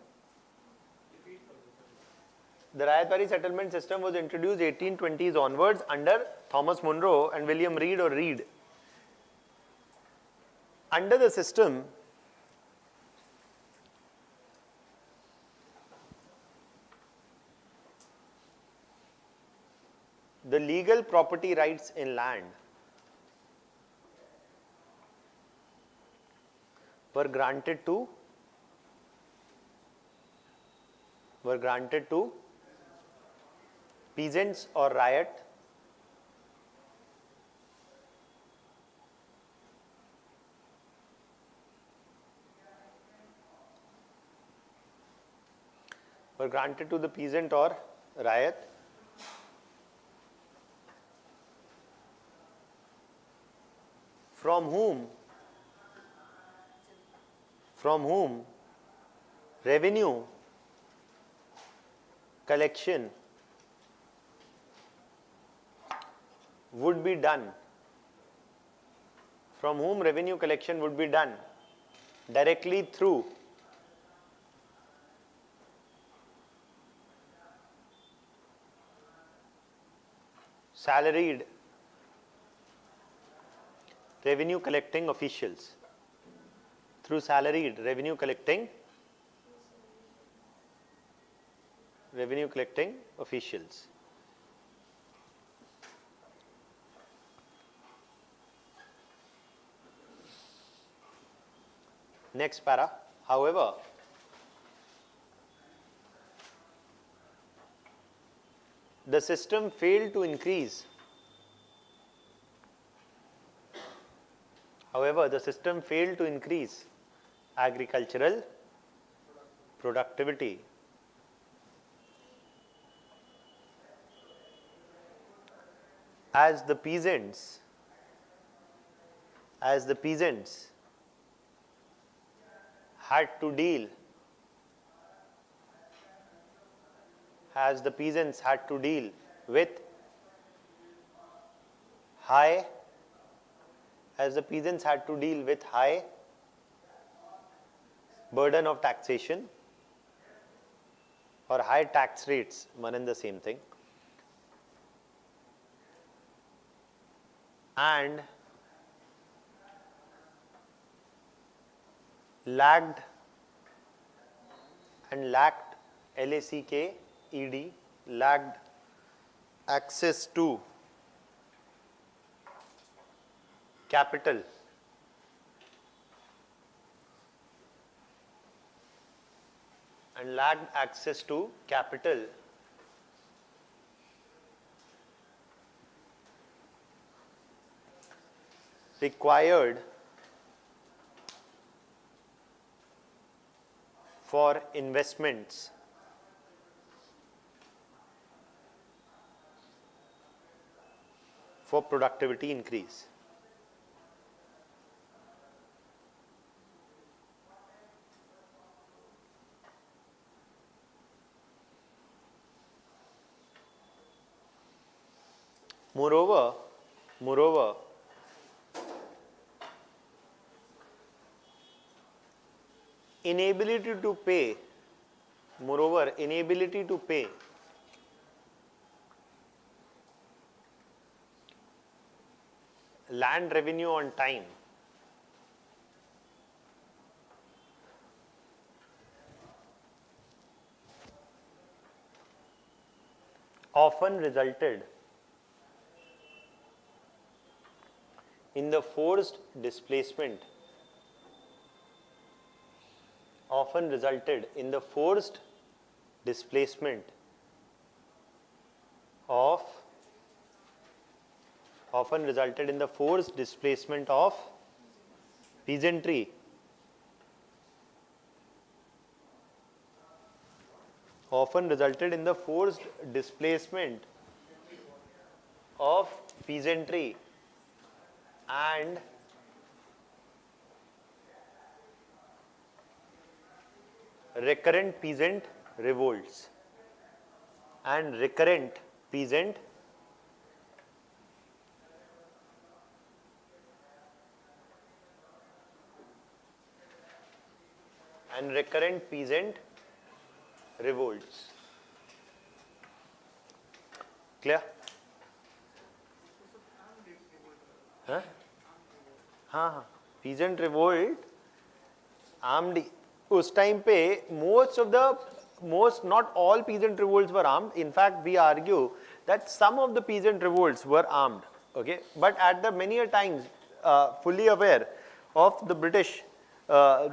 The Rayatwari settlement system was introduced 1820s onwards under Thomas Munro and William Reed or Reed. Under the system, the legal property rights in land were granted to peasants or riot were granted to the peasant or riot from whom revenue collection would be done, directly through salaried revenue collecting officials, through salaried revenue collecting revenue collecting officials. Next para. However, the system failed to increase. However, the system failed to increase agricultural productivity. As the peasants had to deal with high burden of taxation or high tax rates, one and the same thing, and lacked lacked access to capital required for investments for productivity increase. Moreover, inability to pay land revenue on time often resulted in the forced displacement of peasantry and recurrent peasant revolts Clear? हाँ हाँ peasant revolt armed उस time पे not all peasant revolts were armed. In fact, we argue that some of the peasant revolts were armed, okay, but at the many a times fully aware of the British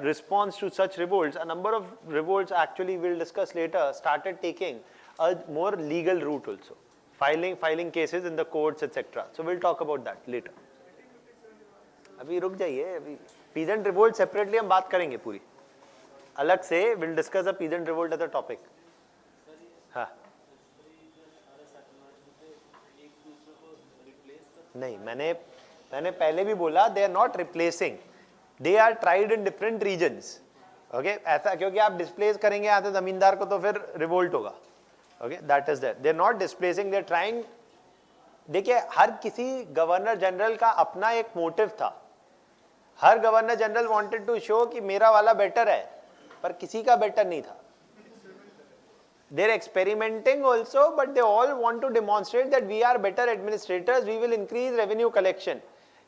response to such revolts, a number of revolts, actually we'll discuss later, started taking a more legal route also, filing cases in the courts, etc. So we'll talk about that later. अभी रुक जाइए, अभी peasant revolt separately हम बात करेंगे पूरी अलग से. We'll discuss the peasant revolt as a topic. हाँ नहीं, मैंने पहले भी बोला, they are not replacing, they are tried in different regions. Okay, ऐसा क्योंकि आप displace करेंगे यहाँ से जमींदार को तो फिर revolt होगा. Okay, that is there. They are not displacing, they are trying. देखिए हर किसी गवर्नर जनरल का अपना एक मोटिव था. हर governor general wanted to show कि मेरा वाला बेटर है, पर किसी का बेटर नहीं था. They are experimenting also, but they all want to demonstrate that we are better administrators, we will increase revenue collection.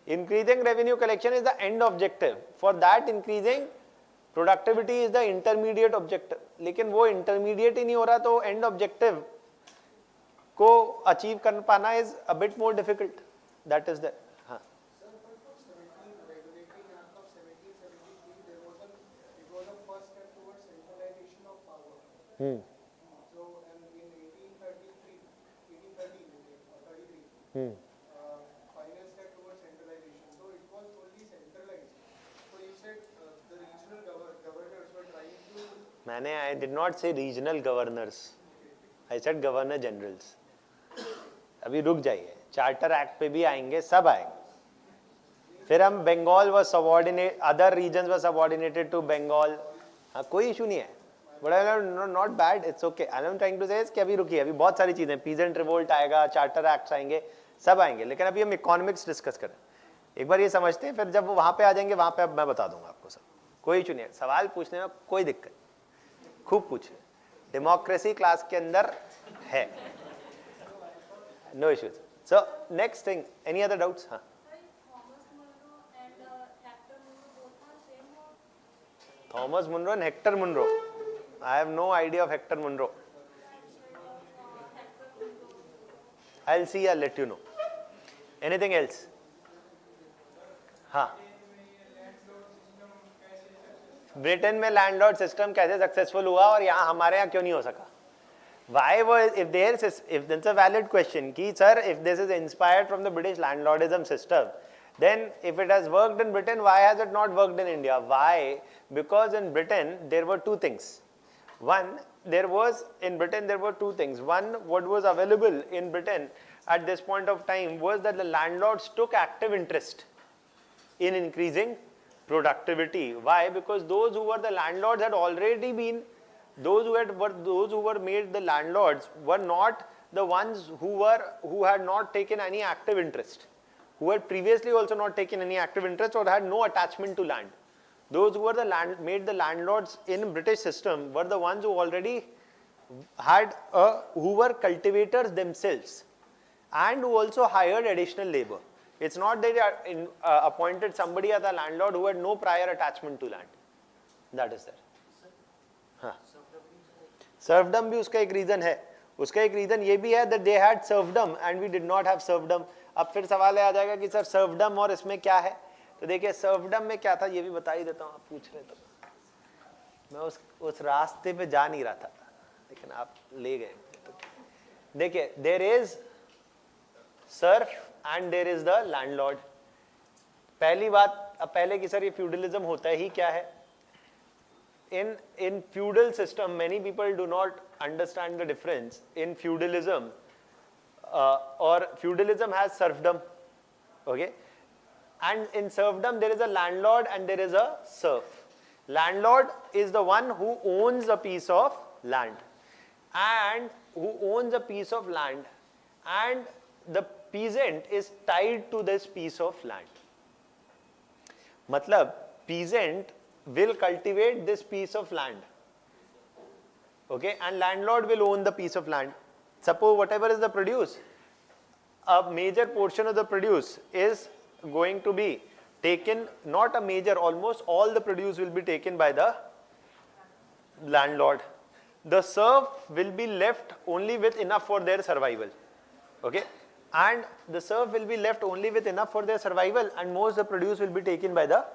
Increasing revenue collection is the end objective. For that, increasing productivity is the intermediate objective, लेकिन वो intermediate ही नहीं हो रहा तो and objective को achieve कर पाना is a bit more difficult. That is the हाँ. Final step towards centralization. So it was only centralized. So you said the regional governors were trying to. मैंने I did not say regional governors. I said governor generals. अभी रुक जाइए, charter act पे भी आएंगे, सब आएंगे. फिर हम Bengal was subordinate, other regions were subordinated to Bengal. हाँ, कोई इशू नहीं है. But not bad, it's okay. I'm trying to say is कि अभी रुकिए, अभी बहुत सारी चीजें, peasant revolt आएगा, चार्टर एक्ट्स आएंगे, सब आएंगे, लेकिन अभी हम इकोनॉमिक्स डिस्कस करें. एक बार ये समझते हैं, फिर जब वहां पे आ जाएंगे वहां पे अब मैं बता दूंगा आपको सब. कोई इशू नहीं है, सवाल पूछने में कोई दिक्कत, खूब पूछिए, डेमोक्रेसी क्लास के अंदर है. No issues. So next thing, any other doubts? हाँ. Thomas Munro and Hector Munro. I have no idea of Hector Munro. I'll see, I'll let you know. Anything else? हाँ. ब्रिटेन में landlord system कैसे successful हुआ और यहाँ हमारे यहाँ क्यों नहीं हो सका? Why was, if that's a valid question, कि sir, if this is inspired from the British landlordism system, then if it has worked in Britain, why has it not worked in India? Why? Because in Britain there were two things. One, there were two things. One, what was available in Britain at this point of time was that the landlords took active interest in increasing productivity. Why? Because those who were the landlords had already been, those who were made the landlords were not the ones who had not taken any active interest, who had previously also not taken any active interest or had no attachment to land. Those who were made the landlords in British system were the ones who already had who were cultivators themselves and who also hired additional labor. It's not that they appointed somebody as a landlord who had no prior attachment to land. That is there. हाँ. Serfdom भी उसका एक reason है. उसका एक reason ये भी है that they had serfdom and we did not have serfdom. अब फिर सवाल आ जाएगा कि सर serfdom और इसमें क्या है? तो देखिए सर्वडम में क्या था ये भी बता ही देता हूँ, आप पूछ रहे तो मैं उस रास्ते पे जा नहीं रहा था, लेकिन आप ले गए. तो देखिए there is serf and there is the landlord. पहली बात, अब पहले की सर ये फ्यूडलिज्म होता ही क्या है? in feudal system many people do not understand the difference in feudalism or feudalism has serfdom, okay? And in serfdom there is a landlord and there is a serf. Landlord is the one who owns a piece of land and the peasant is tied to this piece of land. Matlab peasant will cultivate this piece of land, okay, and landlord will own the piece of land. Suppose whatever is the produce, a major portion of the produce is going to be taken, not a major, almost all the produce will be taken by the landlord. The serf will be left only with enough for their survival, okay, and the serf will be left only with enough for their survival, and most of the produce will be taken by the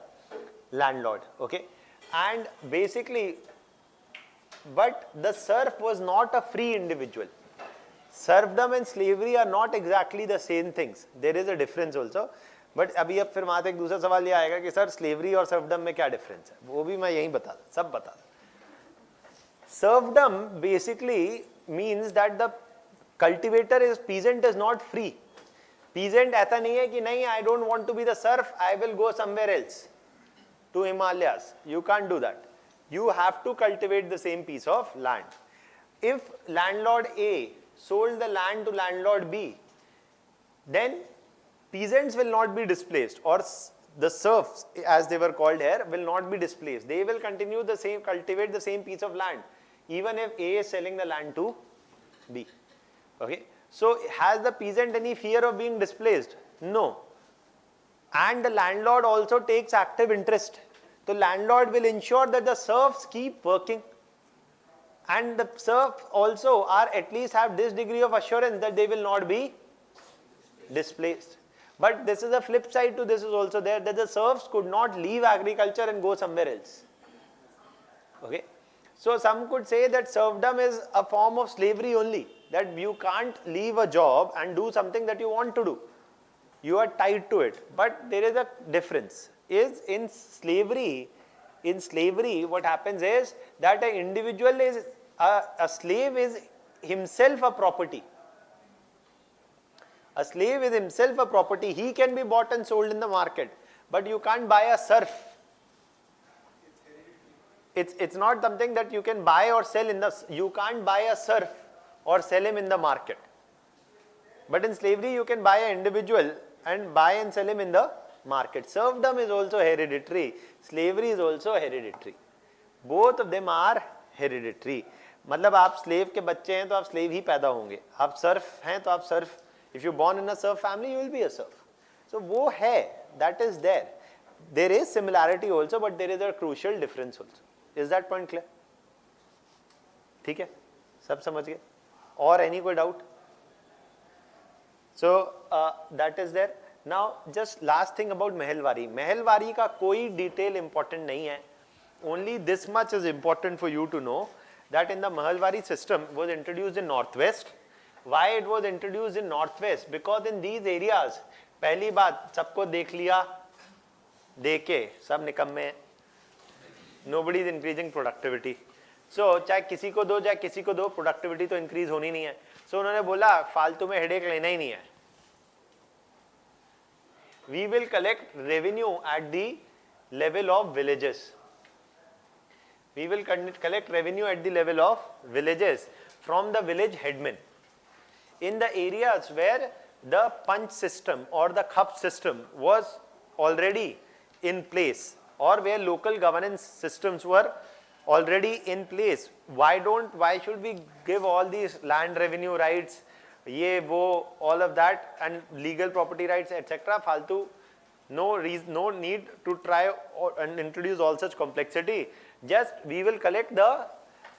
landlord, okay. And basically, but the serf was not a free individual. Serfdom and slavery are not exactly the same things. There is a difference also. But अभी अब फिर वहाँ तक दूसरा सवाल ये आएगा कि सर स्लेवरी और सर्फडम में क्या डिफरेंस है, वो भी मैं यहीं बता दूँ, सब बता दूँ. Serfdom basically means that the cultivator is peasant is not free. Peasant ऐसा नहीं है कि नहीं I don't want to be the serf, I will go somewhere else to Himalayas. You can't do that. You have to cultivate the same piece of land. If landlord A sold the land to landlord B, then peasants will not be displaced, or the serfs as they were called here will not be displaced. They will continue the same, cultivate the same piece of land even if A is selling the land to B, okay. So has the peasant any fear of being displaced? No. And the landlord also takes active interest. So landlord will ensure that the serfs keep working, and the serfs also are at least have this degree of assurance that they will not be displaced. But this is a flip side to this is also there, that the serfs could not leave agriculture and go somewhere else. Okay. So some could say that serfdom is a form of slavery only, that you can't leave a job and do something that you want to do. You are tied to it. But there is a difference. Is in slavery what happens is that an individual is a slave is himself a property. A slave is himself a property. He can be bought and sold in the market, but you can't buy a serf. It's not something that you can buy or sell in the, you can't buy a serf or sell him in the market. But in slavery you can buy an individual and buy and sell him in the market. Serfdom is also hereditary. Slavery is also hereditary. Both of them are hereditary. मतलब आप slave के बच्चे हैं तो आप slave ही पैदा होंगे, आप सर्फ हैं तो आप Surf, if you born in a serf family you will be a serf. So वो है, that is there. There is similarity also, but there is a crucial difference also. Is that point clear? ठीक है, सब समझ गए? और any कोई doubt? So that is there. Now just last thing about Mahalwari. Mahalwari का कोई detail important नहीं है. Only this much is important for you to know, that in the Mahalwari system was introduced in Northwest. Why it was introduced in Northwest? Because in these areas, पहली बात सबको देख लिया, देखे सब निकम्मे, nobody is increasing productivity. So चाहे किसी को दो चाहे किसी को दो, productivity तो increase होनी नहीं है. So उन्होंने बोला फालतू में headache लेना ही नहीं है. We will collect revenue at the level of villages. We will collect revenue at the level of villages from the village headmen. In the areas where the punch system or the khap system was already in place, or where local governance systems were already in place, why should we give all these land revenue rights, ye wo, all of that, and legal property rights, etc. Faltu, no need to try and introduce all such complexity. Just we will collect the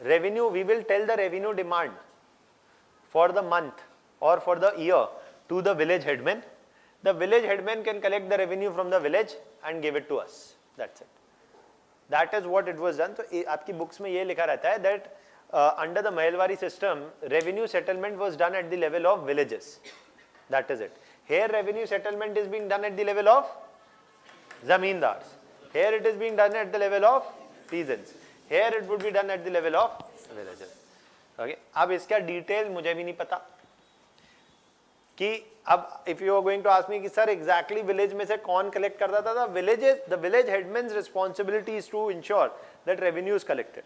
revenue, we will tell the revenue demand for the month or for the year to the village headman. The village headman can collect the revenue from the village and give it to us. That's it. That is what it was done. So आपकी books में ये लिखा रहता है that under the Mahalwari system, revenue settlement was done at the level of villages. That is it. Here revenue settlement is being done at the level of zamindars. Here it is being done at the level of peasants. Here it would be done at the level of villages. Okay. अब इसका detail मुझे भी नहीं पता कि अब if you are going to ask me कि sir exactly village में से कौन collect करता था, the village headman's responsibility is to ensure that revenue is collected.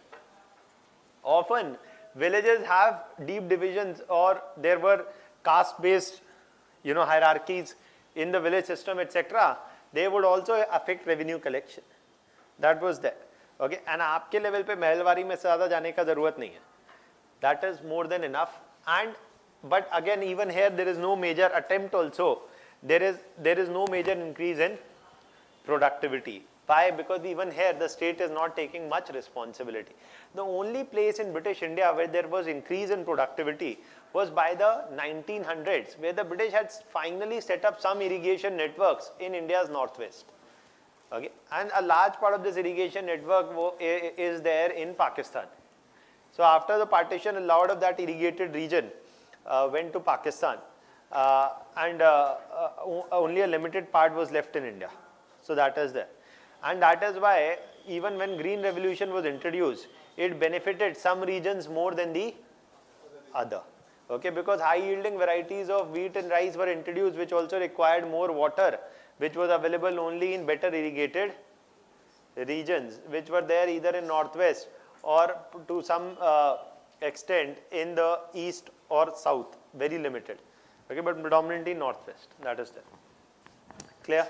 Often villages have deep divisions, or there were caste based hierarchies in the village system, etc. They would also affect revenue collection. That was there. Okay, and आपके level पे महलवारी में ज़्यादा जाने का ज़रूरत नहीं है. That is more than enough. And but again, even here there is no major attempt also. There is no major increase in productivity. Why? Because even here the state is not taking much responsibility. The only place in British India where there was increase in productivity was by the 1900s, where the British had finally set up some irrigation networks in India's northwest. Okay, and a large part of this irrigation network is there in Pakistan. So after the partition, a lot of that irrigated region went to Pakistan, and only a limited part was left in India. So that is there, and that is why even when Green Revolution was introduced, it benefited some regions more than the other. Okay, because high yielding varieties of wheat and rice were introduced, which also required more water, which was available only in better irrigated regions, which were there either in northwest or to some extent in the east or south, very limited. Okay, but predominantly northwest. That is there. Clear?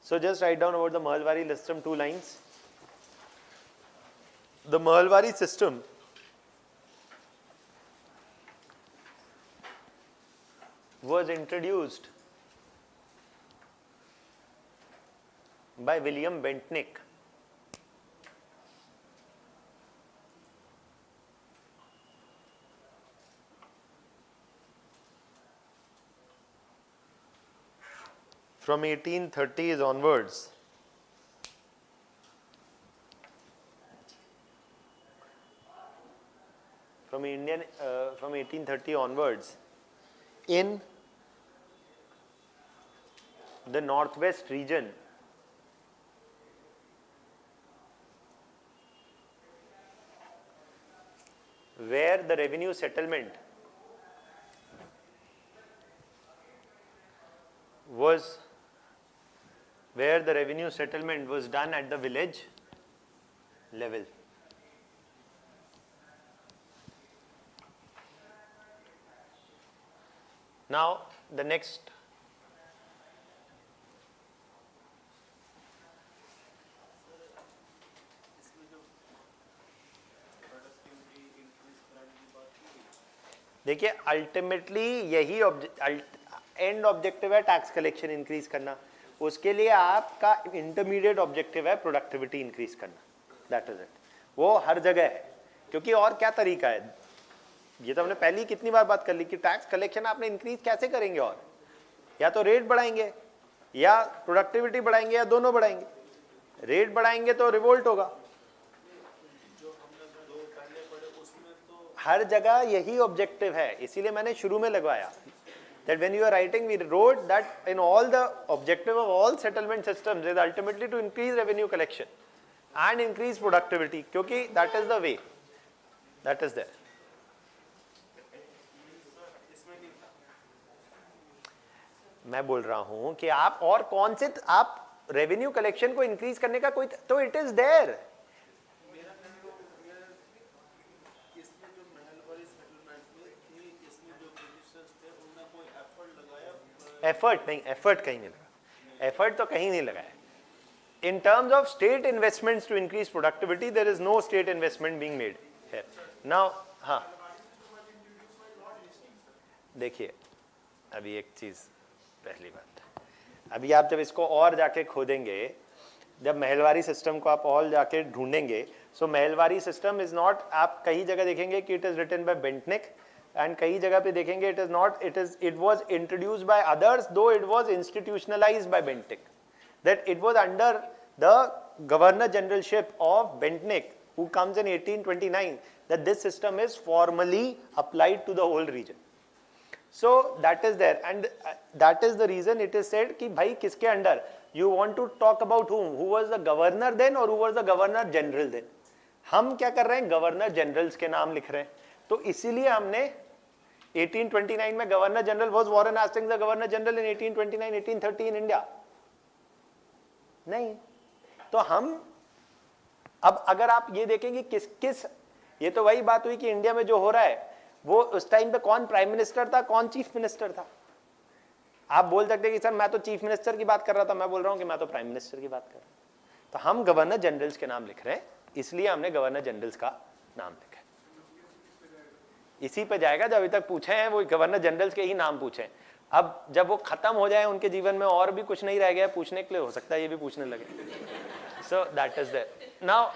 So just write down about the Mahalwari system 2 lines. The Mahalwari system was introduced by William Bentnick from 1830s onwards, from 1830 onwards, in the northwest region, where the revenue settlement was done at the village level. Now the next देखिए, ultimately यही and objective है tax collection increase करना, उसके लिए आपका intermediate objective है productivity increase करना, that is it. वो हर जगह है, क्योंकि और क्या तरीका है, ये तो हमने पहले ही कितनी बार बात कर ली कि टैक्स कलेक्शन आपने इंक्रीज कैसे करेंगे, और या तो रेट बढ़ाएंगे या प्रोडक्टिविटी बढ़ाएंगे या दोनों बढ़ाएंगे। रेट बढ़ाएंगे तो रिवोल्ट होगा, हर जगह यही ऑब्जेक्टिव है, इसीलिए मैंने शुरू में लगवाया that when you are writing we wrote that in all the objective of all settlement systems is ultimately to increase revenue collection and increase productivity, क्योंकि that is the way, that is there. मैं बोल रहा हूं कि आप और कौन से आप रेवेन्यू कलेक्शन को इंक्रीज करने का कोई तो इट इज देयर। एफर्ट कहीं नहीं लगा, एफर्ट तो कहीं नहीं लगा है। In terms of state investments to increase productivity there is no state investment being made here now. हाँ देखिए, अभी एक चीज, पहली बात, अभी आप जब इसको और जाके खोदेंगे, जब महलवारी सिस्टम को आप और जाके ढूंढेंगे, so Mahalwari system is not, आप कई जगह देखेंगे कि it is written by Bentinck, and कई जगह पे देखेंगे it is not, it was introduced by others, though it was institutionalized by Bentinck, that it was under the governor generalship of Bentinck, who comes in 1829, that this system is formally applied to the whole region. So that is there, and that is the reason it is said कि भाई किसके under, you want to talk about who was the governor then or who was the governor general then। हम क्या कर रहे हैं, governor generals के नाम लिख रहे हैं, तो इसीलिए हमने 1829 में governor general was Warren Hastings the governor general in 1829 1830 in India नहीं। तो हम अब अगर आप ये देखेंगे किस ये तो वही बात हुई कि इंडिया में जो हो रहा है वो उस टाइम पे कौन प्राइम मिनिस्टर था, कौन चीफ मिनिस्टर था। आप बोल सकते हैं कि सर मैं तो चीफ मिनिस्टर की बात कर रहा था, मैं बोल रहा हूं कि मैं तो प्राइम मिनिस्टर की बात कर रहा हूं। तो हम गवर्नर जनरल्स के नाम लिख रहे हैं, इसलिए हमने गवर्नर जनरल्स का नाम लिखा है। इसी पे जाएगा, जब अभी तक पूछे हैं वो गवर्नर जनरल्स के ही नाम पूछे, अब जब वो खत्म हो जाए उनके जीवन में और भी कुछ नहीं रह गया पूछने के लिए, हो सकता है ये भी पूछने लगे। So that is there. Now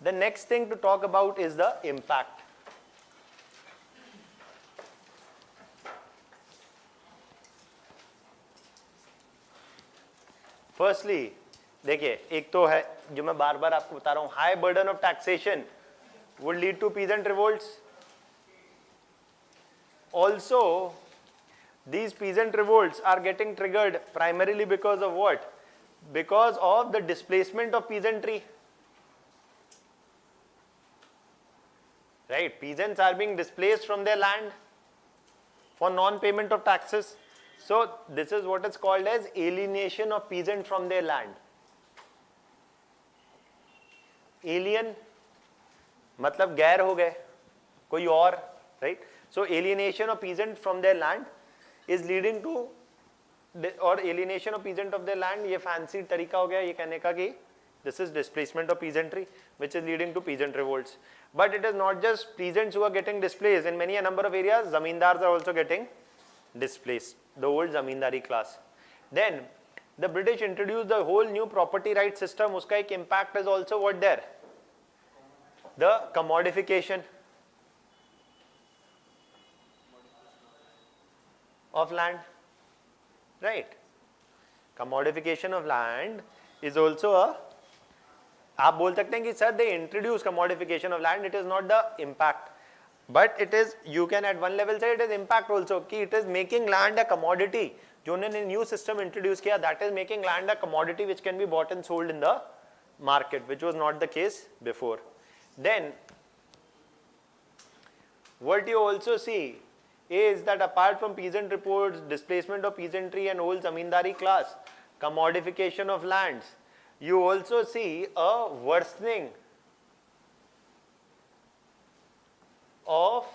the next thing to talk about is the impact. Firstly देखिए, एक तो है जो मैं बार बार आपको बता रहा हूं, high burden of taxation would lead to peasant revolts. Also, these peasant revolts are getting triggered primarily because of what? Because of the displacement of peasantry. Right? Peasants are being displaced from their land for non-payment of taxes. So, this is what is called as alienation of peasant from their land. Alien मतलब गैर हो गए कोई और, right. So alienation of peasant from their land is leading to, और alienation of peasant of their land ये fancy तरीका हो गया ये कहने का कि this is displacement of peasantry which is leading to peasant revolts. But it is not just peasants who are getting displaced, in many a number of areas zamindars are also getting displaced, the old zamindari class. Then the British introduced the whole new property right system, उसका एक impact is also what there, the commodification of land, right? Commodification of land is also a, आप बोल सकते हैं कि sir they introduce commodification of land, it is not the impact, but it is, you can at one level say it is impact also, कि it is making land a commodity, जो उन्होंने new system introduce किया, that is making land a commodity which can be bought and sold in the market, which was not the case before. Then what you also see is that apart from peasant reports, displacement of peasantry and old zamindari class, commodification of lands, you also see a worsening of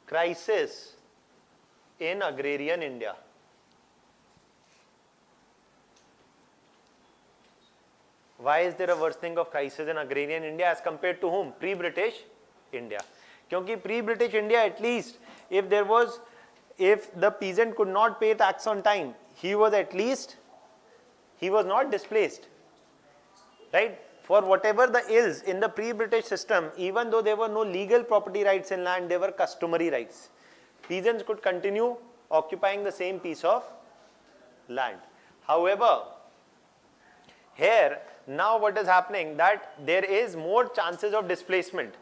crisis in agrarian India. Why is there a worsening of crisis in agrarian India as compared to whom? Pre-British India. क्योंकि pre-British India, at least if there was, if the peasant could not pay tax on time, he was at least, he was not displaced, right? For whatever the ills in the pre-British system, even though there were no legal property rights in land, there were customary rights. Peasants could continue occupying the same piece of land. However, here now what is happening, that there is more chances of displacement.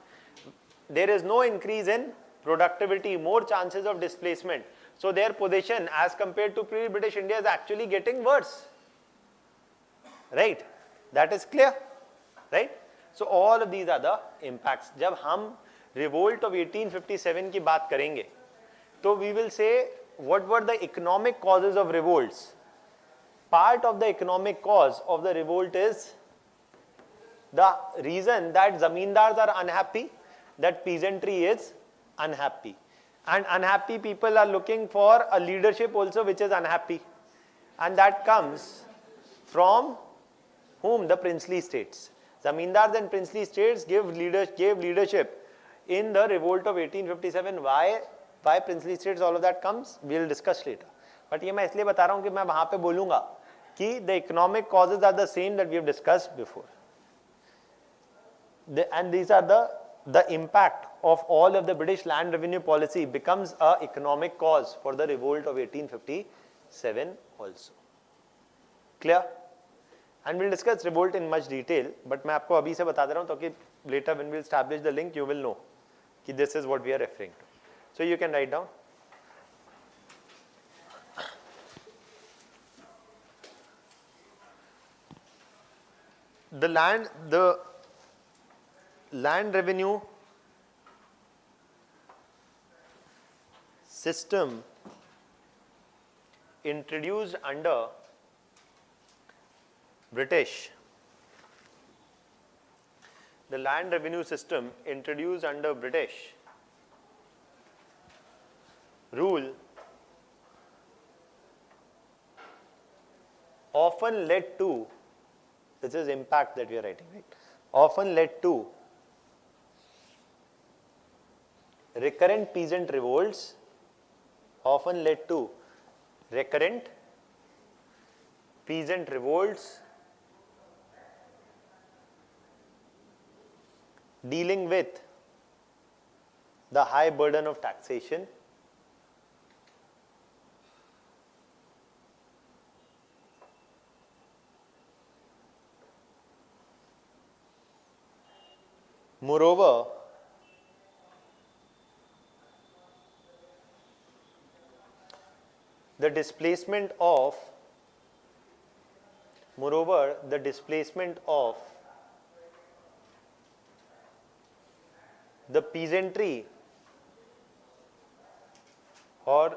There is no increase in productivity, more chances of displacement. So their position as compared to pre-British India is actually getting worse. Right? That is clear. Right? So all of these are the impacts. जब हम revolt of 1857 की बात करेंगे, तो we will say what were the economic causes of revolts. Part of the economic cause of the revolt is the reason that zamindars are unhappy, that peasantry is unhappy, and unhappy people are looking for a leadership also which is unhappy, and that comes from whom? The princely states. Zamindars and princely states gave leadership in the revolt of 1857. Why princely states, all of that comes, we will discuss later. But ये मैं इसलिए बता रहा हूँ कि मैं वहाँ पे बोलूँगा कि the economic causes are the same that we have discussed before. And these are the impact of all of the British land revenue policy becomes a economic cause for the revolt of 1857 also. Clear? And we'll discuss revolt in much detail, but मैं आपको अभी से बता दे रहा हूँ ताकि later when we establish the link you will know कि this is what we are referring to. So you can write down. The land revenue system introduced under British, the land revenue system introduced under British rule often led to, this is impact that we are writing, right? Often led to recurrent peasant revolts, often led to recurrent peasant revolts dealing with the high burden of taxation, moreover, the displacement of the peasantry, or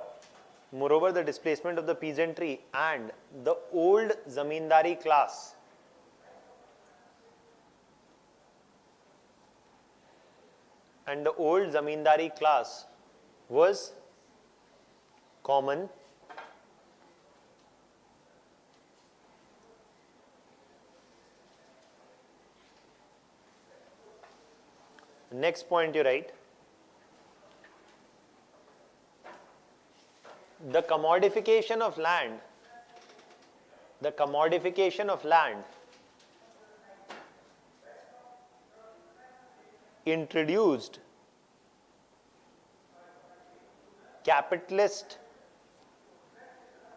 moreover the displacement of the peasantry and the old zamindari class was common next point you write, the commodification of land introduced capitalist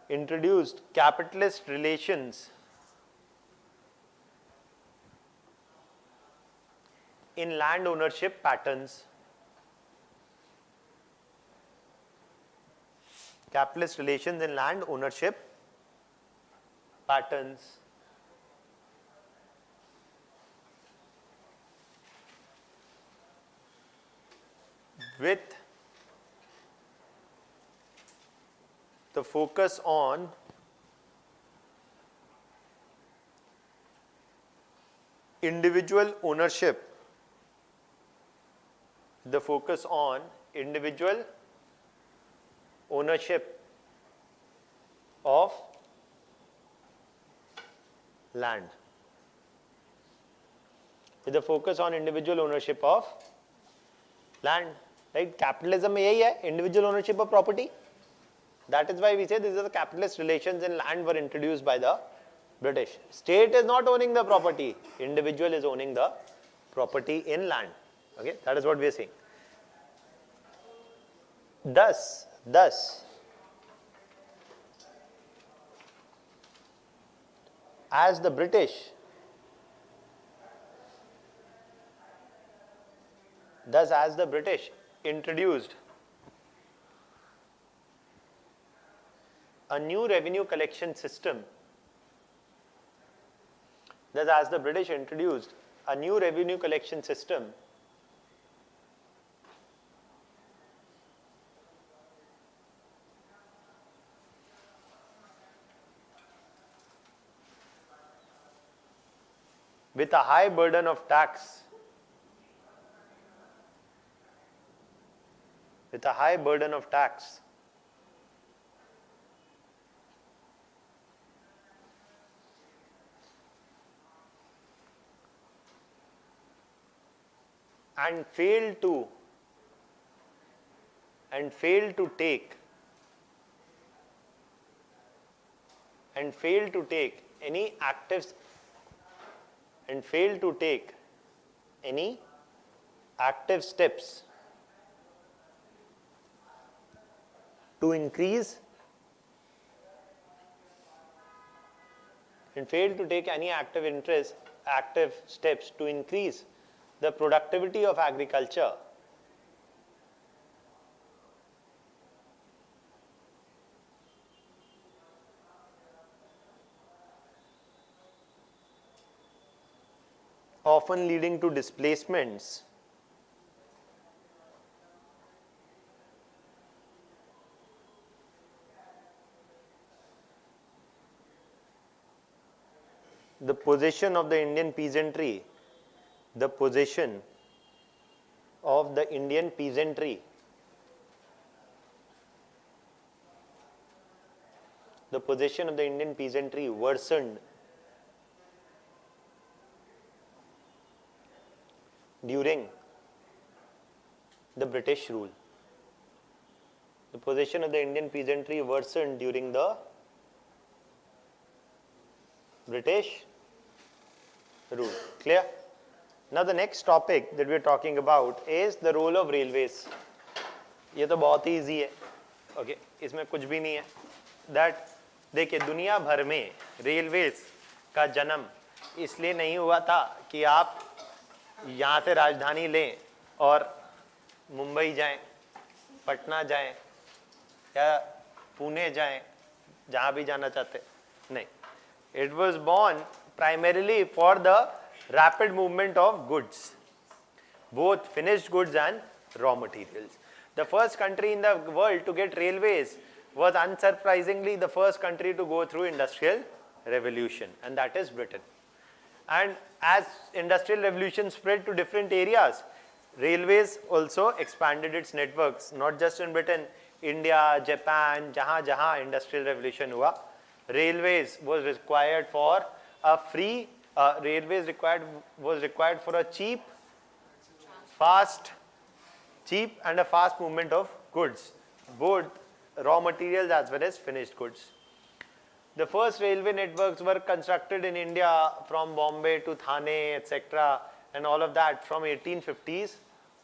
introduced capitalist relations in land ownership patterns. Capitalist relations in land ownership patterns. With the focus on individual ownership, the focus on individual ownership of land, with the focus on individual ownership of land, right? Capitalism में यही है, individual ownership of property. That is why we say these are the capitalist relations in land were introduced by the British. State is not owning the property, individual is owning the property in land. Okay, that is what we are saying. Thus, as the British introduced a new revenue collection system, with a high burden of tax, and failed to take any active steps to increase the productivity of agriculture, often leading to displacements the position of the Indian peasantry worsened during the British rule. The position of the Indian peasantry worsened during the British rule. Clear? Now the next topic that we are talking about is the role of railways. ये तो बहुत ही easy है. Okay, इसमें कुछ भी नहीं है. That देखिए दुनिया भर में रेलवेज का जन्म इसलिए नहीं हुआ था कि आप यहाँ से राजधानी लें और मुंबई जाएं, पटना जाएं या पुणे जाएं, जहाँ भी जाना चाहते नहीं. It was born primarily for the rapid movement of goods, both finished goods and raw materials. The first country in the world to get railways was unsurprisingly the first country to go through industrial revolution, and that is Britain. And as industrial revolution spread to different areas, railways also expanded its networks, not just in Britain, India, Japan, jahan industrial revolution hua. Railways was required for a free, was required for a cheap and a fast movement of goods, both raw materials as well as finished goods. The first railway networks were constructed in India from Bombay to Thane, etc., and all of that from 1850s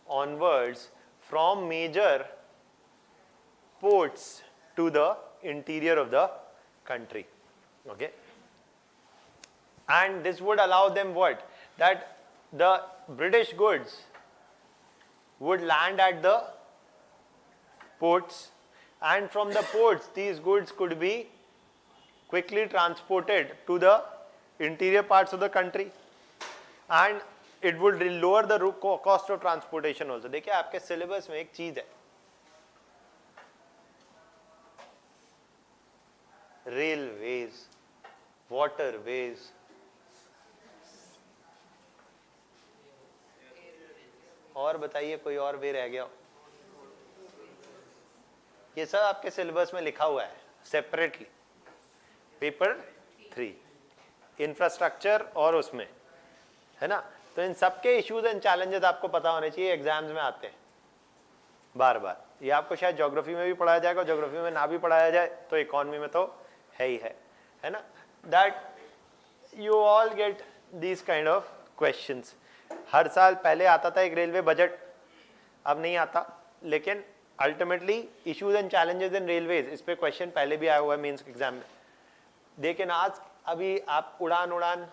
onwards, from major ports to the interior of the country. Okay, and this would allow them what? That the British goods would land at the ports, and from the ports these goods could be quickly transported to the interior parts of the country, and it would lower the cost of transportation also. देखिए आपके syllabus में एक चीज है, railways, waterways, और बताइए कोई और वे रह गया? ये सब आपके सिलेबस में लिखा हुआ है सेपरेटली, पेपर 3, इंफ्रास्ट्रक्चर और उसमें, है ना? तो इन सबके इश्यूज एंड चैलेंजेस आपको पता होने चाहिए, एग्जाम्स में आते हैं बार बार. ये आपको शायद ज्योग्राफी में भी पढ़ाया जाएगा, ज्योग्राफी में ना भी पढ़ाया जाए तो इकोनॉमी में तो है ही है ना? That you all get these kind of questions. हर साल पहले आता था एक रेलवे बजट, अब नहीं आता, लेकिन ultimately issues and challenges in railways, इस पे क्वेश्चन पहले भी आया हुआ है मेंस एग्जाम में. लेकिन आज अभी आप Udan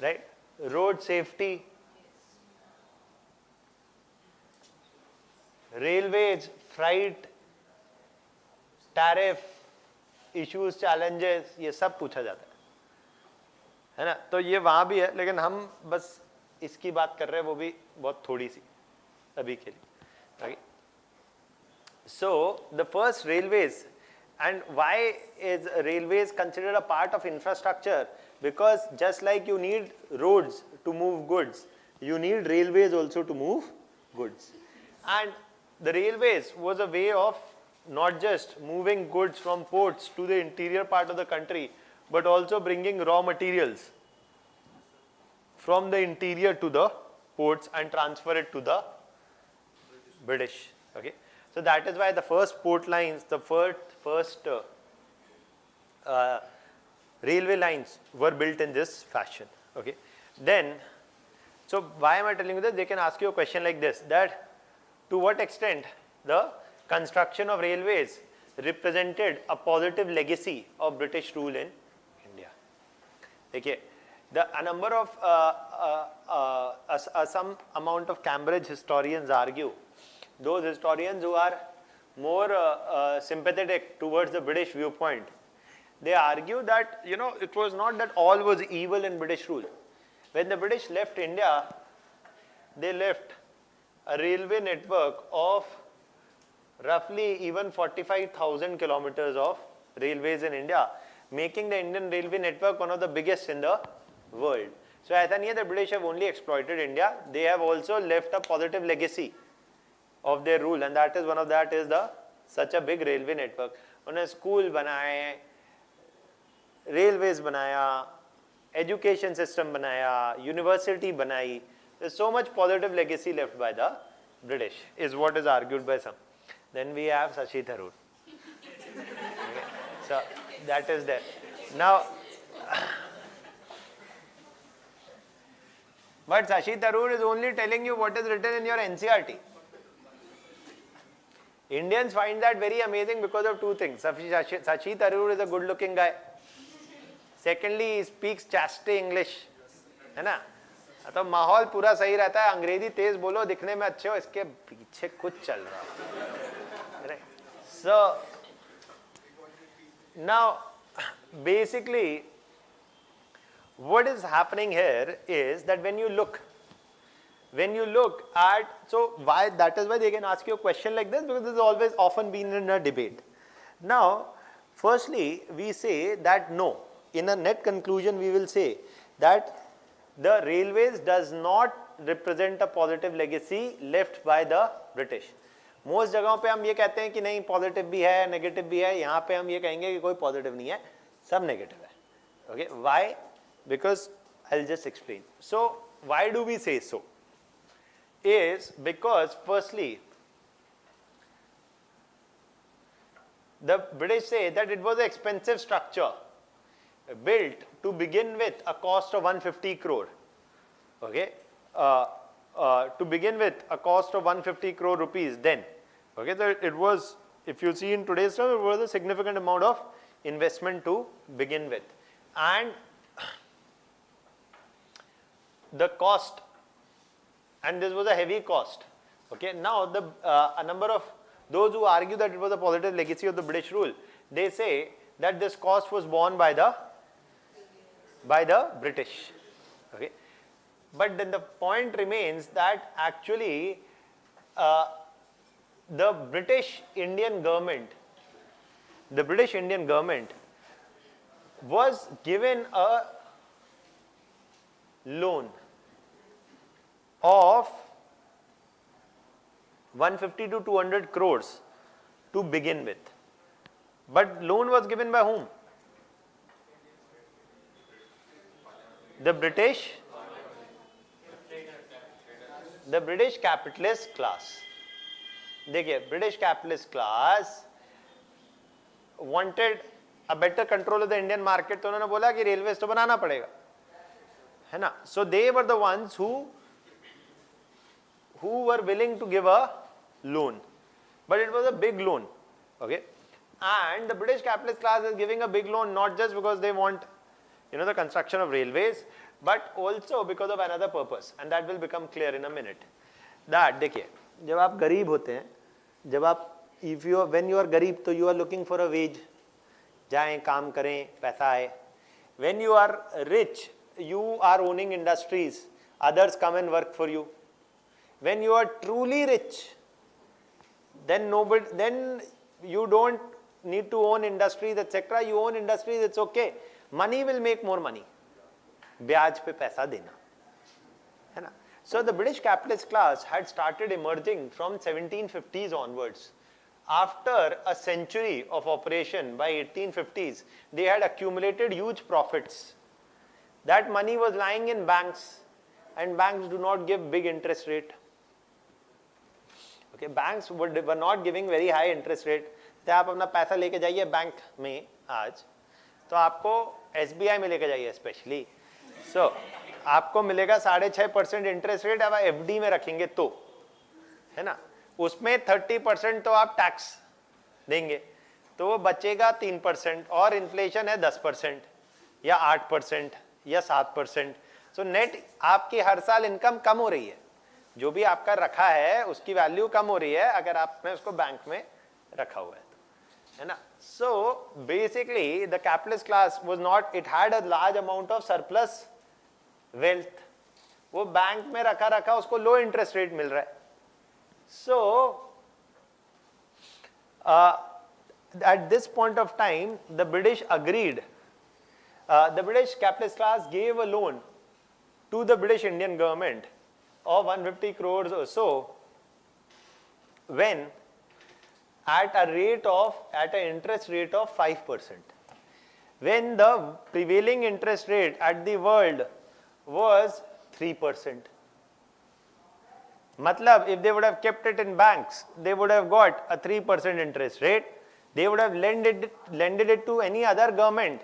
right, road safety, railways, freight, tariff, issues, challenges, ये सब पूछा जाता है ना? तो ये वहां भी है, लेकिन हम बस इसकी बात कर रहे हैं, वो भी बहुत थोड़ी सी अभी के लिए. So the first railways, and why is railways considered a part of infrastructure? Because just like you need roads to move goods, you need railways also to move goods. And the railways was a way of not just moving goods from ports to the interior part of the country, but also bringing raw materials from the interior to the ports and transfer it to the British. Okay, so that is why the first port lines, the first railway lines were built in this fashion. Okay, then, so why am I telling you this? They can ask you a question like this, that to what extent the construction of railways represented a positive legacy of British rule in India. Okay, a number of some amount of Cambridge historians argue, those historians who are more sympathetic towards the British viewpoint, they argue that, you know, it was not that all was evil in British rule. When the British left India, they left a railway network of roughly even 45,000 kilometers of railways in India, making the Indian railway network one of the biggest in the world. So ऐसा नहीं है that British have only exploited India, they have also left a positive legacy of their rule, and that is one of that is the such a big railway network. उन्होंने school बनाए, railways बनाया, education system बनाया, university बनाई. There's so much positive legacy left by the British, is what is argued by some. Then we have Shashi Tharoor. Okay. So that is there. Now, but Shashi Tharoor is only telling you what is written in your NCERT. Indians find that very amazing because of two things. Shashi Tharoor is a good looking guy. Secondly, he speaks chastity English. है ना? तो माहौल पूरा सही रहता है, अंग्रेजी तेज बोलो, दिखने में अच्छे हो, इसके पीछे कुछ चल रहा है. So now basically what is happening here is that when you look at, so why, that is why they can ask you a question like this, because this has always often been in a debate. Now firstly we say that no, in a net conclusion we will say that the railways does not represent a positive legacy left by the British. Most जगहों पे हम ये कहते हैं कि नहीं positive भी है, नेगेटिव भी है, यहाँ पे हम ये कहेंगे कि कोई पॉजिटिव नहीं है, सब नेगेटिव है. Okay, why? Because I'll just explain. So why do we say so? Is because firstly the British say that it was an expensive structure built to begin with a cost of 150 crore. Okay, to begin with a cost of 150 crore rupees then. Okay, so it was if you see in today's term, it was a significant amount of investment to begin with. And the cost, and this was a heavy cost. Okay, now a number of those who argue that it was a positive legacy of the British rule, they say that this cost was borne by the British. Okay, but then the point remains that actually the British Indian government was given a loan of 150 to 200 crores to begin with. But loan was given by whom? The British capitalist class. देखिए, British capitalist class wanted a better control of the Indian market, तो उन्होंने बोला कि railways तो बनाना पड़ेगा, है ना? So they were the ones who were willing to give a loan, but it was a big loan, okay? And the British capitalist class is giving a big loan not just because they want, the construction of railways, but also because of another purpose, and that will become clear in a minute. That देखिए, जब आप गरीब होते हैं, when you are गरीब, तो you are looking for a wage, जाएं काम करें, पैसा आए. When you are rich, you are owning industries, others come and work for you. When you are truly rich, then you don't need to own industries, etc. You own industries, it's okay. Money will make more money. ब्याज पे पैसा देना, है ना? So the British capitalist class had started emerging from 1750s onwards. After a century of operation, by 1850s, they had accumulated huge profits. That money was lying in banks, and banks do not give big interest rate. Okay, banks were not giving very high interest rate. तो आप अपना पैसा लेके जाइए bank में आज, तो आपको SBI में लेके जाइए स्पेशली, so आपको मिलेगा 6.5% इंटरेस्ट रेट. अब FD में रखेंगे तो, है ना, उसमें 30% तो आप टैक्स देंगे, तो वो बचेगा 3%, और इन्फ्लेशन है 10% या 8% या 7%. सो नेट आपकी हर साल इनकम कम हो रही है, जो भी आपका रखा है उसकी वैल्यू कम हो रही है अगर आपने उसको बैंक में रखा हुआ है ना. So basically the capitalist class was not, it had a large amount of surplus wealth, वो बैंक में रखा उसको लो इंटरेस्ट रेट मिल रहा है. सो at this point of time the British agreed, the British capitalist class gave a loan to the British Indian government of 150 crores or so, when at an interest rate of 5%, when the prevailing interest rate at the world was 3%. Matlab, if they would have kept it in banks, they would have got a 3% interest rate. They would have lended it to any other government.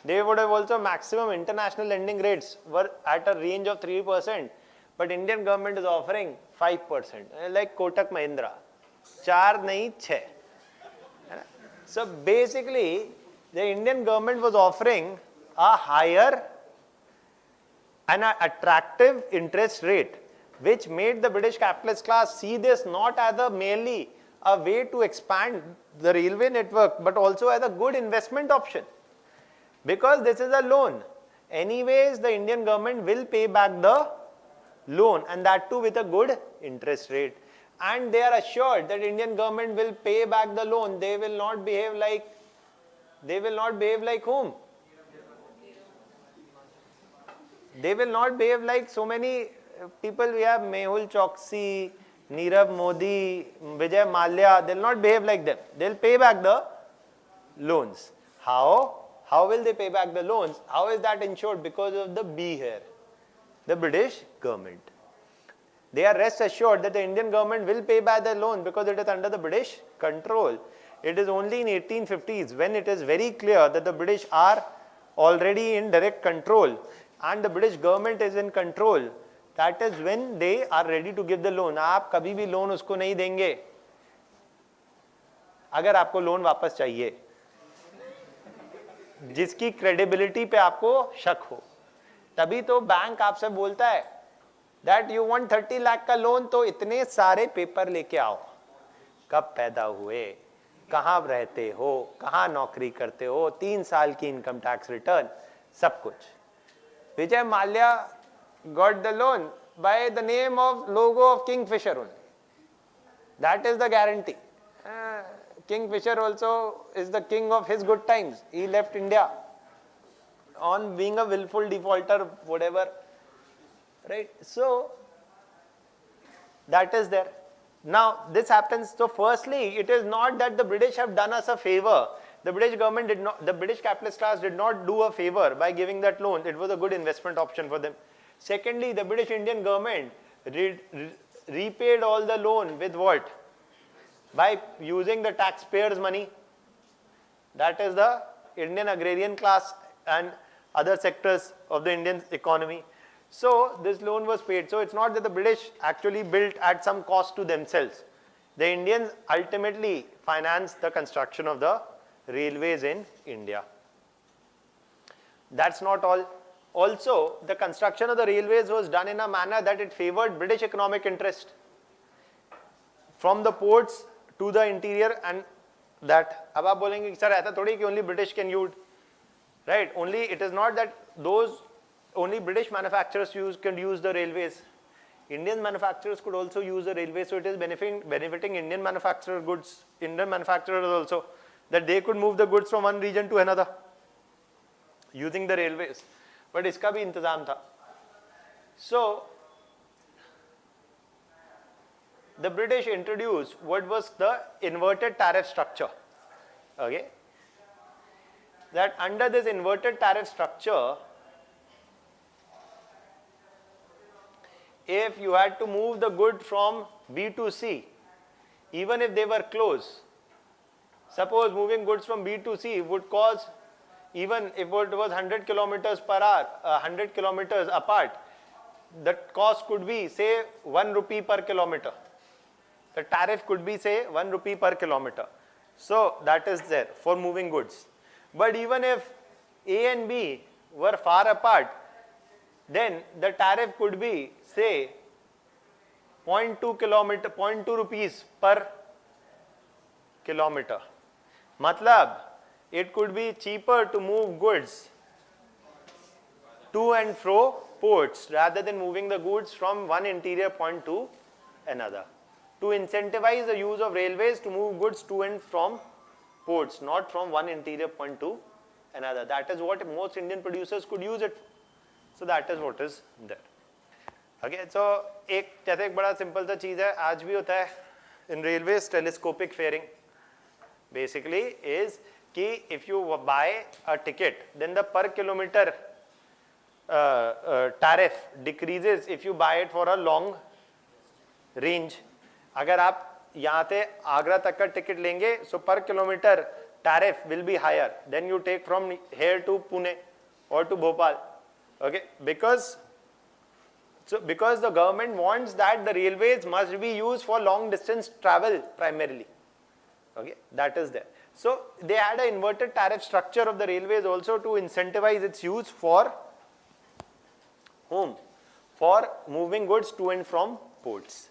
They would have also, maximum international lending rates were at a range of 3%. But Indian government is offering 5%, like Kotak Mahindra. 4 nahi 6. So basically, the Indian government was offering a higher and an attractive interest rate, which made the British capitalist class see this not as merely a way to expand the railway network, but also as a good investment option. Because this is a loan. Anyways, the Indian government will pay back the loan, and that too with a good interest rate. And they are assured that Indian government will pay back the loan. They will not behave like whom? They will not behave like so many people. We have Mehul Choksi, Nirav Modi, Vijay Mallya. They will not behave like them. They will pay back the loans. How? How will they pay back the loans? How is that ensured? Because of the B here, the British government. They are rest assured that the Indian government will pay back the loan because it is under the British control. It is only in 1850s when it is very clear that the British are already in direct control and the British government is in control. That is when they are ready to give the loan. आप कभी भी loan उसको नहीं देंगे अगर आपको loan वापस चाहिए, जिसकी क्रेडिबिलिटी पे आपको शक हो, तभी तो बैंक आपसे बोलता है दैट यू वांट 30 लाख का लोन, तो इतने सारे पेपर लेके आओ, कब पैदा हुए, कहाँ रहते हो, कहाँ नौकरी करते हो, 3 साल की इनकम टैक्स रिटर्न, सब कुछ. Vijay Mallya got the loan by the name of logo of Kingfisher only. That is the guarantee. Kingfisher also is the king of his good times. He left India on being a willful defaulter, whatever. Right? So, that is there. Now, this happens. So, firstly, it is not that the British have done us a favor. The British government did not, the British capitalist class did not do a favor by giving that loan. It was a good investment option for them. Secondly, the British Indian government repaid all the loan with what? By using the taxpayers' money. That is the Indian agrarian class and other sectors of the Indian economy. So, this loan was paid. So, it's not that the British actually built at some cost to themselves. The Indians ultimately financed the construction of the railways in India. That's not all. Also, the construction of the railways was done in a manner that it favored British economic interest. From the ports to the interior, and that, अब आप बोलेंगे कि sir ऐसा थोड़ी कि only British can use, right? Only it is not that those only British manufacturers can use the railways. Indian manufacturers could also use the railways, so it is benefiting Indian manufacturers also, that they could move the goods from one region to another using the railways. But इसका भी इंतजाम था. So, the British introduced what was the inverted tariff structure. Okay, that under this inverted tariff structure, if you had to move the good from B to C, even if they were close, suppose moving goods from B to C would cause, even if it was 100 kilometers per hour, 100 kilometers apart, the cost could be say 1 rupee per kilometer. The tariff could be say 1 rupee per kilometer. So that is there for moving goods. But even if A and B were far apart, then the tariff could be say 0.2 rupees per kilometer. Matlab, it could be cheaper to move goods to and fro ports rather than moving the goods from one interior point to another. To incentivize the use of railways to move goods to and from ports, not from one interior point to another. That is what most Indian producers could use it. So that is what is there. Okay, so एक जैसे एक बड़ा simple सा चीज है, आज भी होता है in railways, telescopic faring. Basically is कि if you buy a ticket, then the per kilometer tariff decreases if you buy it for a long range. अगर आप यहाँ से आगरा तक का टिकट लेंगे, so per kilometer tariff will be higher than you take from here to Pune or to Bhopal. Okay, because the government wants that the railways must be used for long distance travel primarily. Okay, that is there. So they had an inverted tariff structure of the railways also to incentivize its use for whom? For moving goods to and from ports.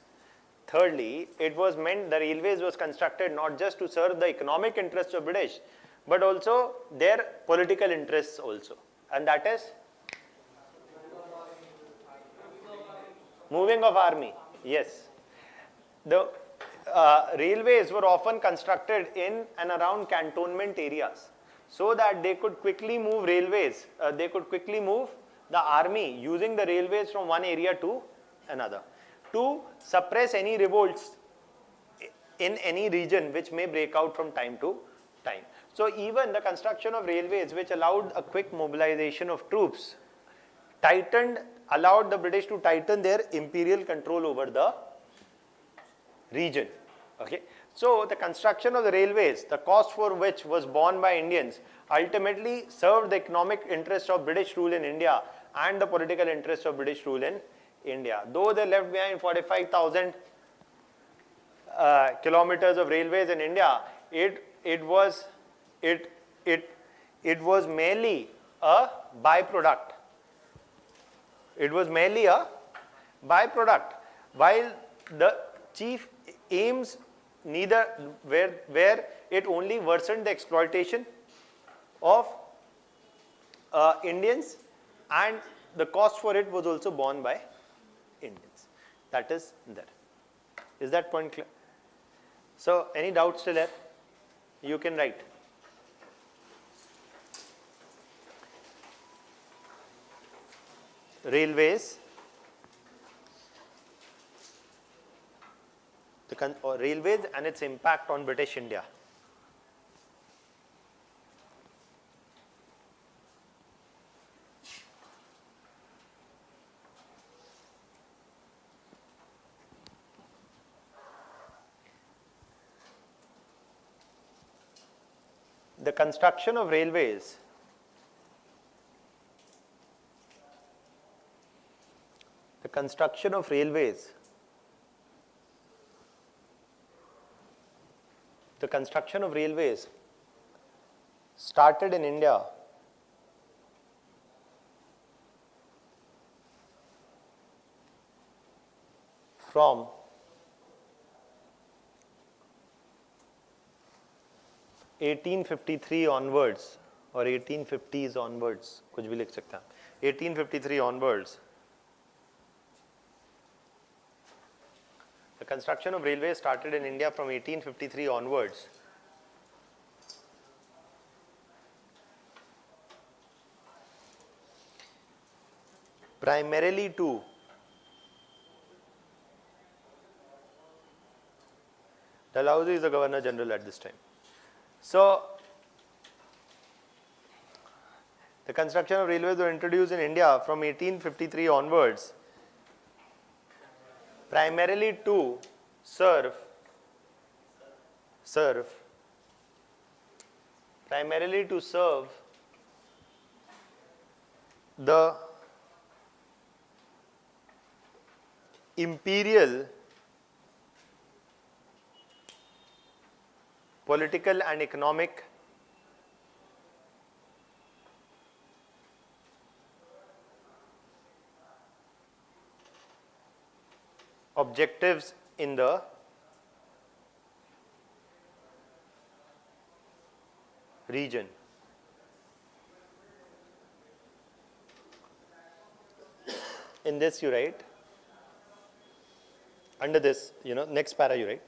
Thirdly, it was meant the railways was constructed not just to serve the economic interests of British, but also their political interests also. And that is moving of army. Yes. The railways were often constructed in and around cantonment areas so that they could quickly move railways, they could quickly move the army using the railways from one area to another to suppress any revolts in any region which may break out from time to time. So even the construction of railways, which allowed a quick mobilization of troops, allowed the British to tighten their imperial control over the region. Okay, so the construction of the railways, the cost for which was borne by Indians, ultimately served the economic interest of British rule in India and the political interest of British rule in India. Though they left behind 45,000 kilometers of railways in India, it was it was merely a byproduct. It was merely a byproduct, while the chief aims neither where it only worsened the exploitation of Indians, and the cost for it was also borne by Indians. That is there. Is that point clear? So any doubts still there? You can write. Railways, or railways and its impact on British India. The construction of railways started in India from 1853 onwards, or 1850s onwards, कुछ भी लिख सकते हैं, 1853 onwards. The construction of railways started in India from 1853 onwards. Primarily to Dalhousie is the Governor General at this time. So, the construction of railways were introduced in India from 1853 onwards, primarily to serve the imperial political and economic objectives in the region. In this you write, under this, next para you write,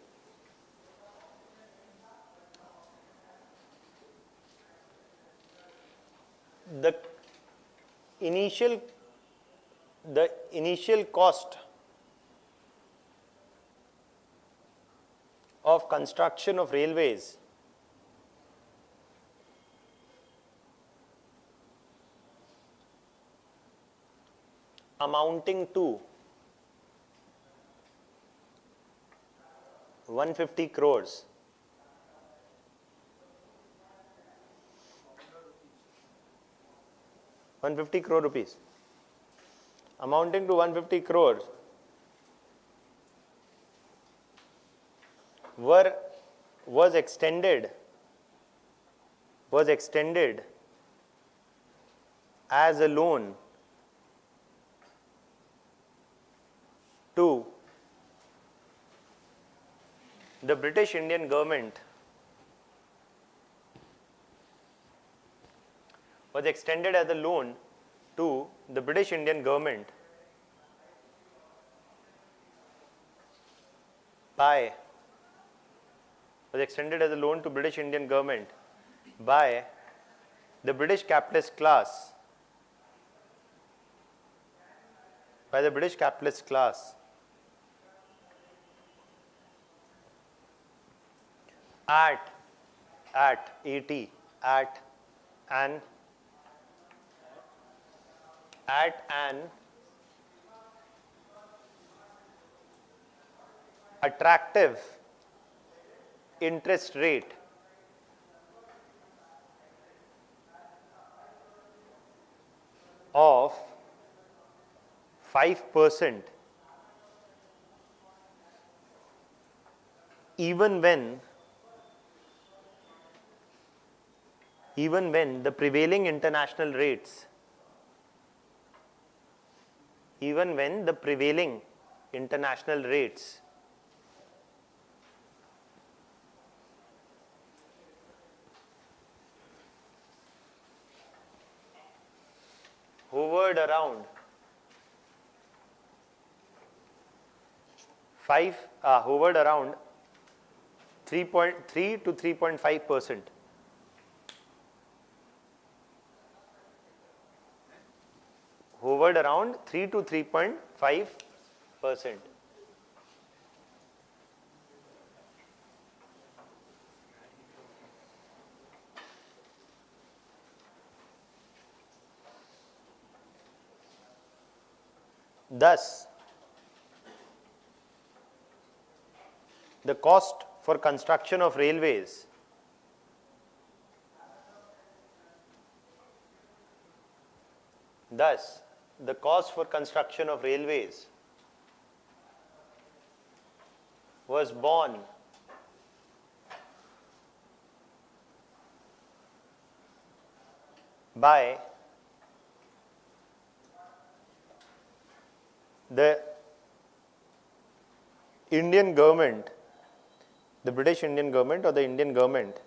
the initial cost of construction of railways amounting to 150 crores. ₹150 crore, amounting to 150 crores was extended as a loan to the British Indian government, by the British capitalist class, at an attractive interest rate of 5%, even when even when the prevailing international rates hovered around 3.3 to 3.5%. Hovered around 3 to 3.5%. Thus, the cost for construction of railways was borne by the Indian government, the British Indian government or the Indian government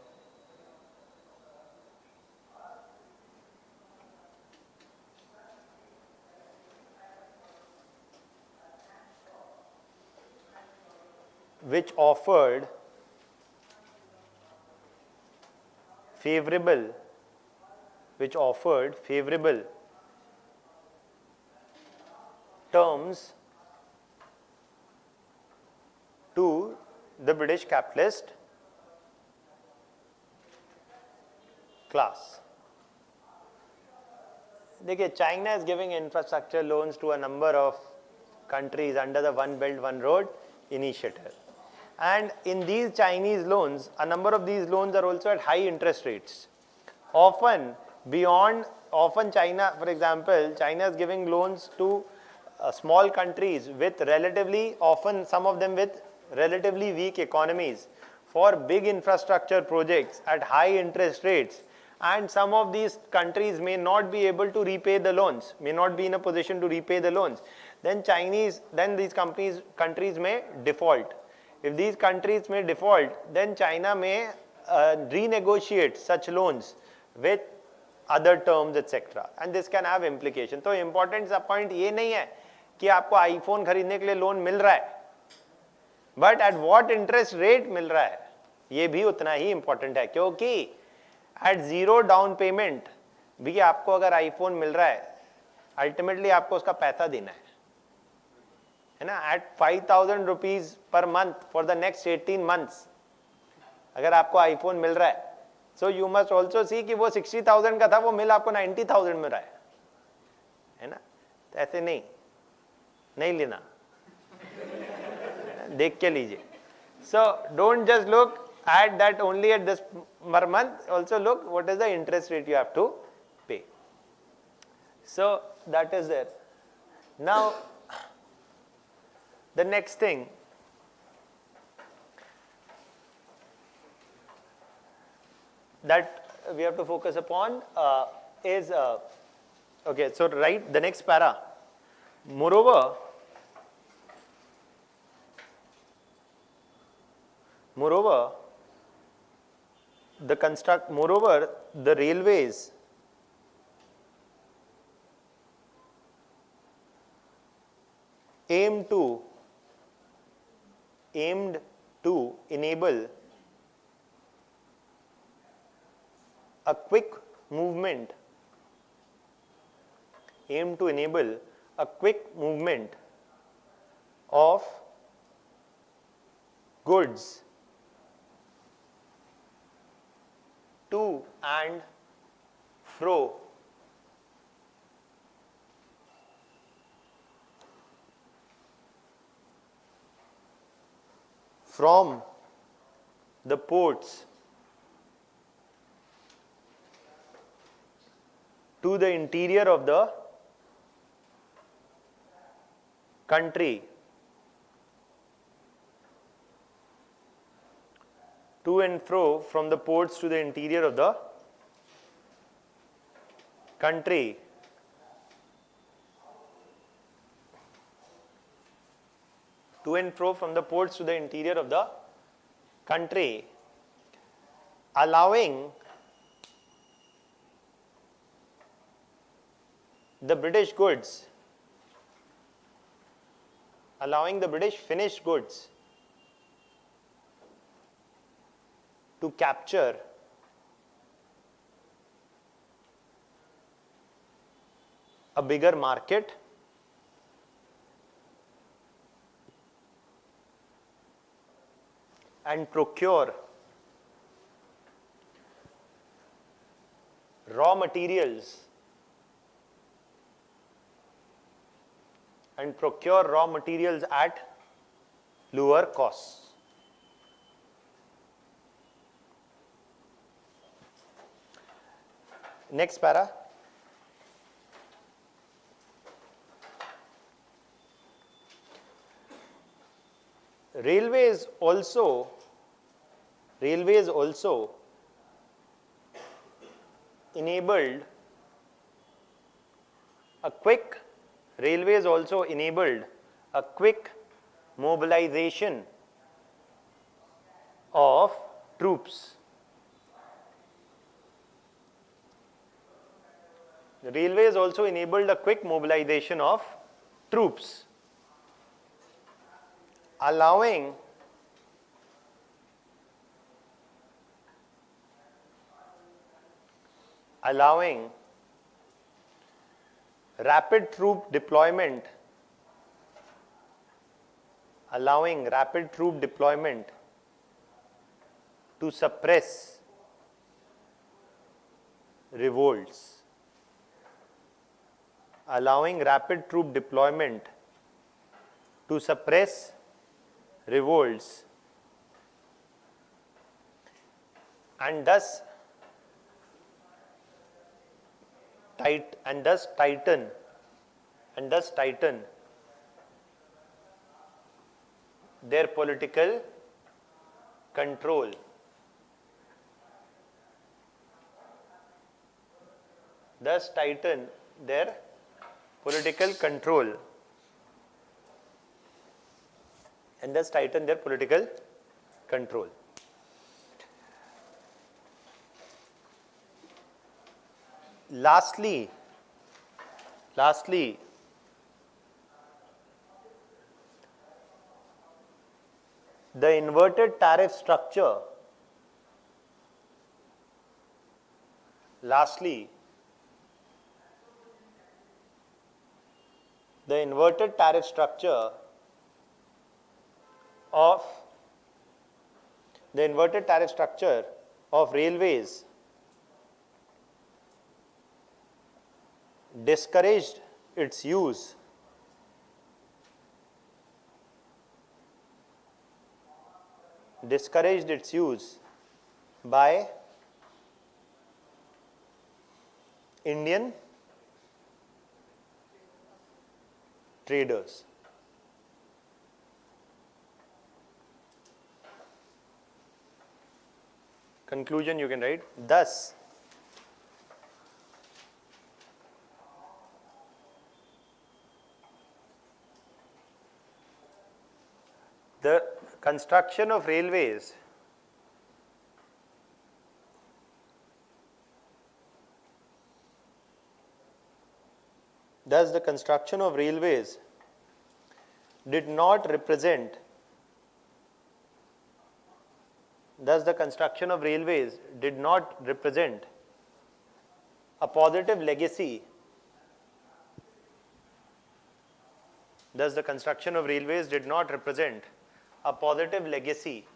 which offered favorable terms to the British capitalist class. देखिए, China is giving infrastructure loans to a number of countries under the One Belt One Road initiative, and in these Chinese loans, a number of these loans are also at high interest rates. Often China, for example, China is giving loans to small countries with some of them with relatively weak economies for big infrastructure projects at high interest rates, and some of these countries may not be able to repay the loans, may not be in a position to repay the loans. Then these countries may default. If these countries may default, then China may renegotiate such loans with other terms, etc. And this can have implication. तो important सा point ये नहीं है कि आपको iPhone खरीदने के लिए लोन मिल रहा है, but at what interest rate मिल रहा है, ये भी उतना ही important है, क्योंकि at zero down payment भी आपको अगर आईफोन मिल रहा है, ultimately आपको उसका पैसा देना है ना, at 5,000 rupees per month for the next 18 months अगर आपको आईफोन मिल रहा है, so you must also see कि वो 60,000 का था, वो मिल आपको 90,000 में रहा है ना, तो ऐसे नहीं लेना, देख के लीजिए. So don't just look at that only at this per month, also look what is the interest rate you have to pay. So that is there. Now the next thing, that we have to focus upon is okay, so write the next para. Moreover, the railways aimed to enable a quick movement of goods to and fro from the ports to the interior of the country, to and fro from the ports to the interior of the country to and fro from the ports to the interior of the country, allowing the British goods, allowing the British finished goods to capture a bigger market and procure raw materials at lower costs. Next para. Railways also enabled a quick mobilization of troops. The railways also enabled a quick mobilization of troops, allowing rapid troop deployment to suppress revolts. Allowing rapid troop deployment to suppress revolts and thus tighten their political control. Thus tighten their political control. And thus tighten their political control. Lastly, the inverted tariff structure. The inverted tariff structure of railways discouraged its use by Indian traders. Conclusion you can write. Thus, the construction of railways did not represent a positive legacy. Thus the construction of railways did not represent a positive legacy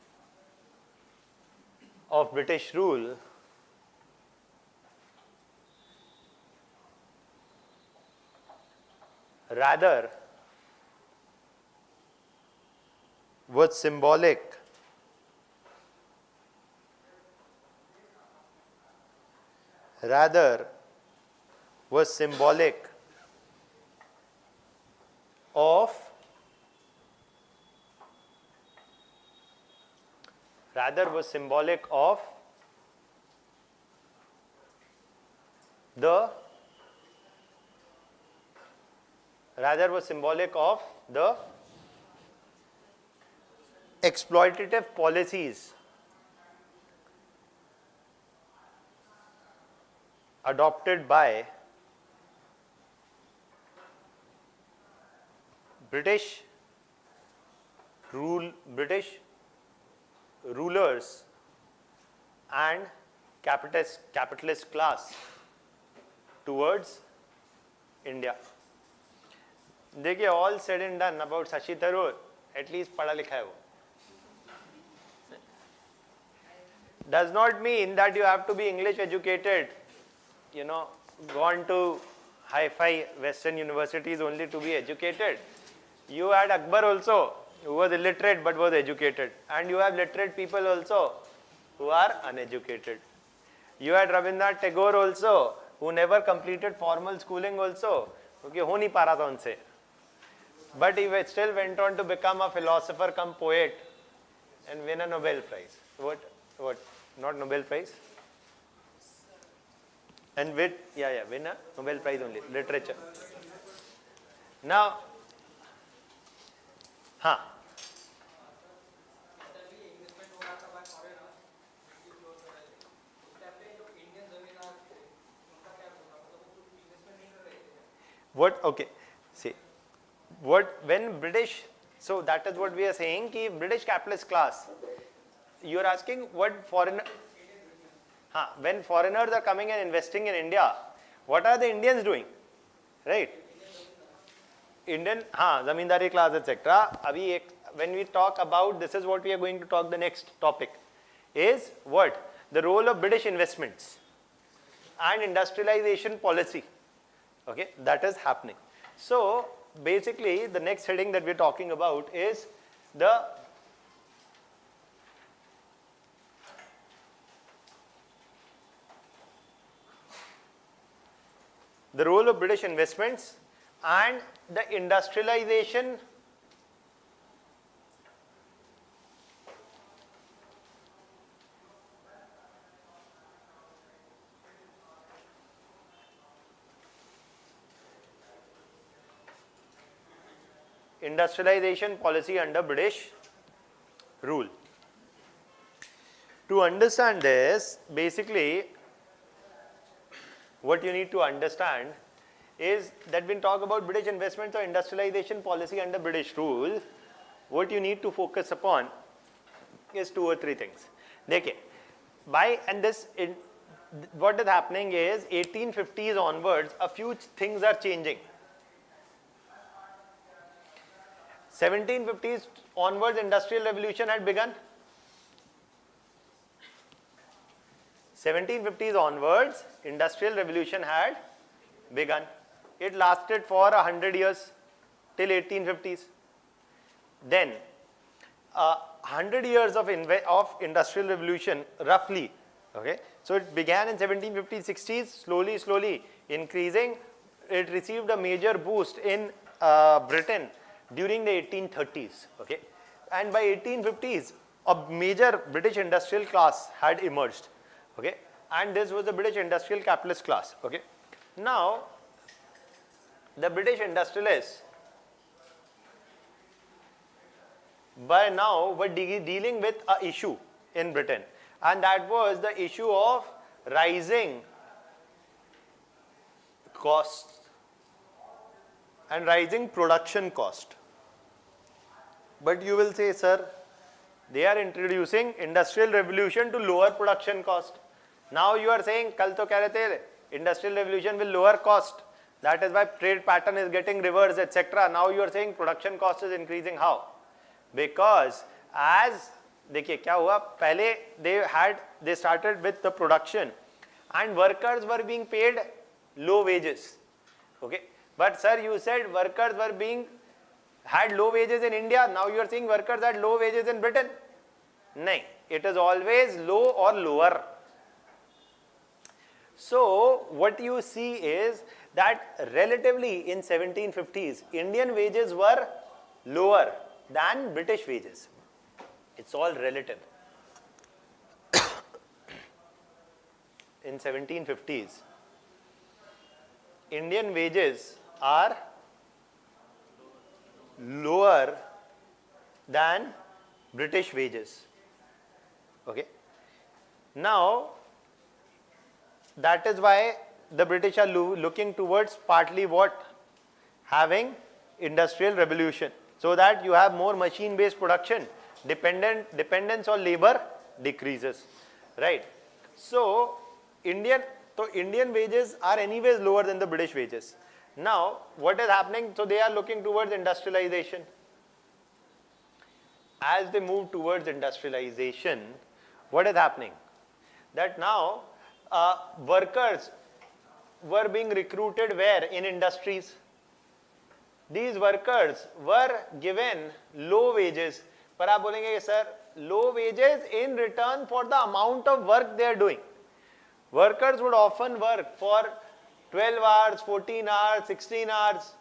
of British rule, rather was symbolic of the rather was symbolic of the exploitative policies adopted by British rulers and capitalist class towards India. देखिए, all said and done about Shashi Tharoor, at least पढ़ा लिखा है वो. Does not mean that you have to be English educated, gone to hi-fi Western universities only to be educated. You had Akbar also, who was illiterate but was educated, and you have literate people also who are uneducated. You had Rabindranath Tagore also, who never completed formal schooling also, क्योंकि हो नहीं पा रहा था उनसे. But he still went on to become a philosopher come poet and win a Nobel Prize. What? Not Nobel Prize? And win a Nobel Prize only, literature. Now, what? Okay, see, when British, so that is what we are saying, ki British capitalist class, you are asking what when foreigners are coming and investing in India, what are the Indians doing, right? Indian, zamindari class, etc. When we talk about, this is what we are going to talk, the next topic is what? The role of British investments and industrialization policy. Okay, that is happening. So basically the next heading that we are talking about is the role of British investments and the industrialization policy under British rule. To understand this, basically what you need to understand is that when we talk about British investments or industrialization policy under British rule, what you need to focus upon is 2 or 3 things. Dekhiye, what is happening is 1850s onwards, a few things are changing. 1750s onwards, industrial revolution had begun. 1750s onwards, industrial revolution had begun. It lasted for 100 years till 1850s. Then 100 years of industrial revolution roughly. Okay, so it began in 1750s, 60s, slowly increasing. It received a major boost in Britain during the 1830s. Okay, and by 1850s, a major British industrial class had emerged. Okay, and this was the British industrial capitalist class. Okay, now the British industrialists by now were dealing with an issue in Britain, and that was the issue of rising costs and rising production cost. But you will say, sir, they are introducing industrial revolution to lower production cost. Now you are saying, kal to keh rahe the, industrial revolution will lower cost. That is why trade pattern is getting reversed, etc. Now you are saying production cost is increasing. How? Because as देखिए क्या हुआ, पहले they started with the production and workers were being paid low wages. Okay, but sir, you said workers had low wages in India. Now you are saying workers had low wages in Britain. No, it is always low or lower. So what you see is that relatively in 1750s, Indian wages were lower than British wages. It's all relative. In 1750s, Indian wages are lower than British wages. Okay. Now, that is why the British are looking towards partly what? Having industrial revolution, so that you have more machine based production, dependence on labor decreases, right? So Indian wages are anyways lower than the British wages. Now what is happening? So they are looking towards industrialization. As they move towards industrialization, what is happening? That now workers were being recruited where? In industries. These workers were given low wages. पर आप बोलेंगे sir low wages in return for the amount of work they are doing. Workers would often work for 12 hours, 14 hours, 16 hours.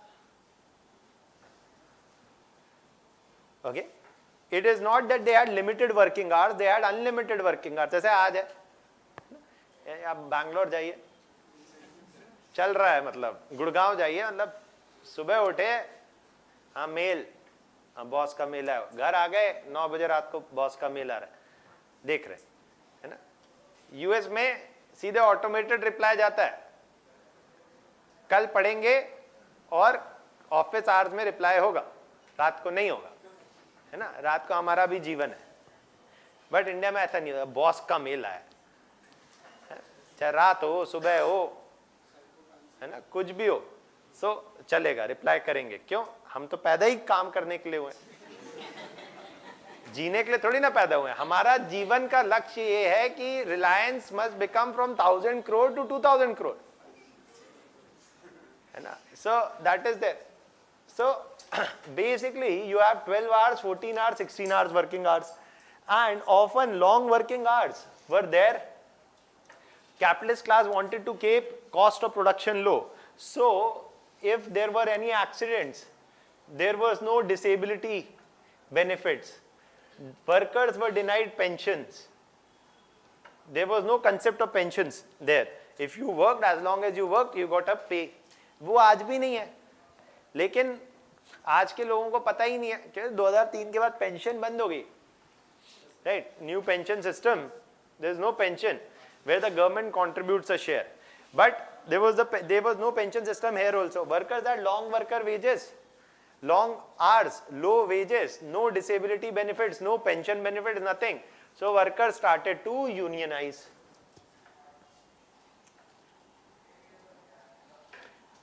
Okay? It is not that they had limited working hours, they had unlimited working hours. जैसे आज है, आप बैंगलोर जाइए, चल रहा है, मतलब गुड़गांव जाइए, मतलब सुबह उठे, हाँ मेल, हाँ बॉस का मेल है, घर आ गए 9 बजे रात को बॉस का मेल आ रहा है, देख रहे है ना. यूएस में सीधे ऑटोमेटेड रिप्लाई जाता है, कल पढ़ेंगे और ऑफिस आवर्स में रिप्लाई होगा, रात को नहीं होगा, है ना. रात को हमारा भी जीवन है, बट इंडिया में ऐसा नहीं होता. बॉस का मेल आया, चाहे रात हो सुबह हो, है ना, कुछ भी हो, सो चलेगा, रिप्लाई करेंगे. क्यों? हम तो पैदा ही काम करने के लिए हुए, जीने के लिए थोड़ी ना पैदा हुए. हमारा जीवन का लक्ष्य ये है कि Reliance must become from 1000 crore to 2000 crore, है ना. So that is there. सो basically you have 12 hours, 14 hours, 16 hours working hours, and often long working hours were there. Capitalist class wanted to keep cost of production low. So if there were any accidents, there was no disability benefits. Workers were denied pensions. There was no concept of pensions there. If you worked, as long as you worked, you got a pay. वो आज भी नहीं है. लेकिन आज के लोगों को पता ही नहीं है कि 2003 के बाद पेंशन बंद हो गई. Right? New pension system, there is no pension where the government contributes a share. But there was no pension system here also. Workers had long worker wages, long hours, low wages, no disability benefits, no pension benefits, nothing. So workers started to unionize.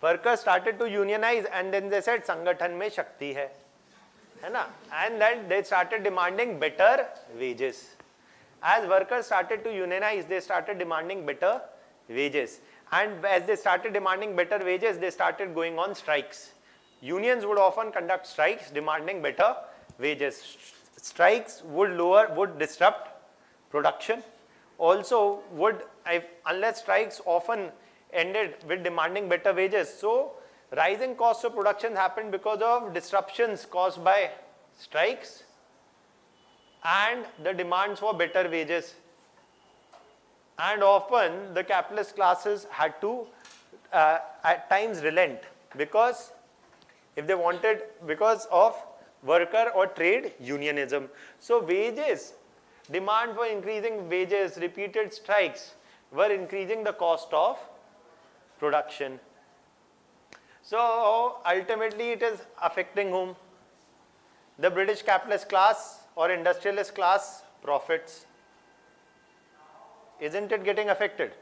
Workers started to unionize, and then they said संगठन में शक्ति है ना, and then they started demanding better wages. As workers started to unionize, they started demanding better wages, and as they started demanding better wages, they started going on strikes. Unions would often conduct strikes demanding better wages. Strikes would disrupt production. Also unless strikes often ended with demanding better wages. So rising costs of production happened because of disruptions caused by strikes and the demands for better wages. And often the capitalist classes had to at times relent because of worker or trade unionism. So wages, demand for increasing wages, repeated strikes were increasing the cost of production. So ultimately it is affecting whom? The British capitalist class or industrialist class profits. Isn't it getting affected?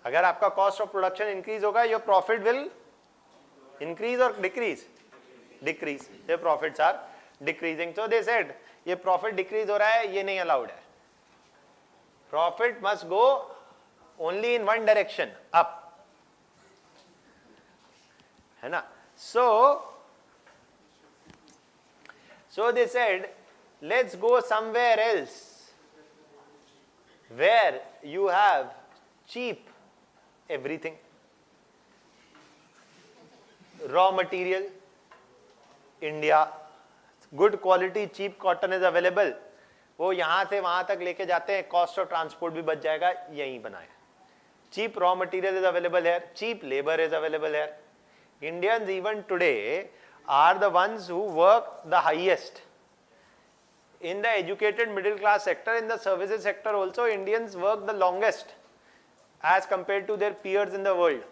अगर आपका cost of production increase होगा, your profit will increase or decrease? Decrease. Their profits are decreasing. So they said, ये profit decrease हो रहा है, ये नहीं allowed है. Profit must go only in one direction, up. है ना? So they said, let's go somewhere else where you have cheap everything. Raw material, India, good quality cheap cotton is available. वो यहाँ से वहाँ तक लेके जाते हैं, cost of transport भी बच जाएगा, यहीं बनाए. Cheap raw material is available here, cheap labor is available here. Indians even today are the ones who work the highest. In the educated middle class sector, in the services sector also, Indians work the longest as compared to their peers in the world.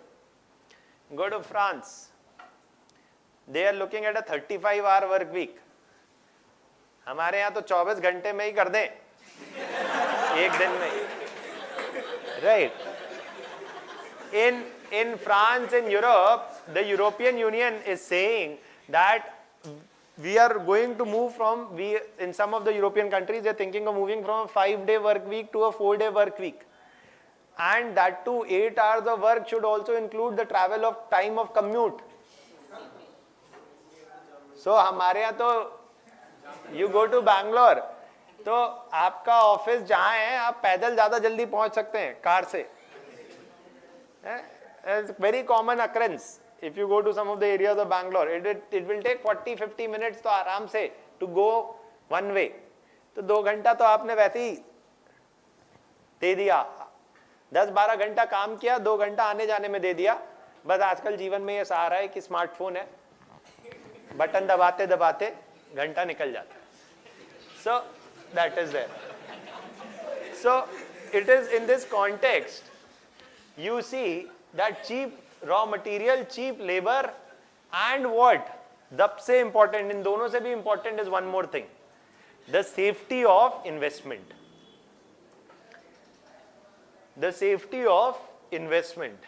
Go to France. They are looking at a 35-hour work week. हमारे यहाँ तो 24 घंटे में ही कर दें, एक दिन में, right? In France and Europe, the European Union is saying that we are going to move from, in some of the European countries, they are thinking of moving from a 5-day work week to a 4-day work week. And that too, 8 hours of work should also include the travel of time of commute. So, हमारे यहाँ तो, you go to Bangalore, तो आपका office जहाँ है, आप पैदल ज़्यादा जल्दी पहुँच सकते हैं कार से. It's a very common occurrence. If you go to some of the areas of Bangalore, it will take 40-50 minutes तो आराम से to go one way. तो 2 घंटा तो आपने वैसे ही दे दिया. 10-12 घंटा काम किया, 2 घंटा आने जाने में दे दिया. बस आजकल जीवन में ये सहारा है कि स्मार्टफोन है, बटन दबाते दबाते घंटा निकल जाता है. So that is there. So it is in this context you see that cheap raw material, cheap labor, and what? सबसे important, इन दोनों से भी important is one more thing, the safety of investment. The safety of investment.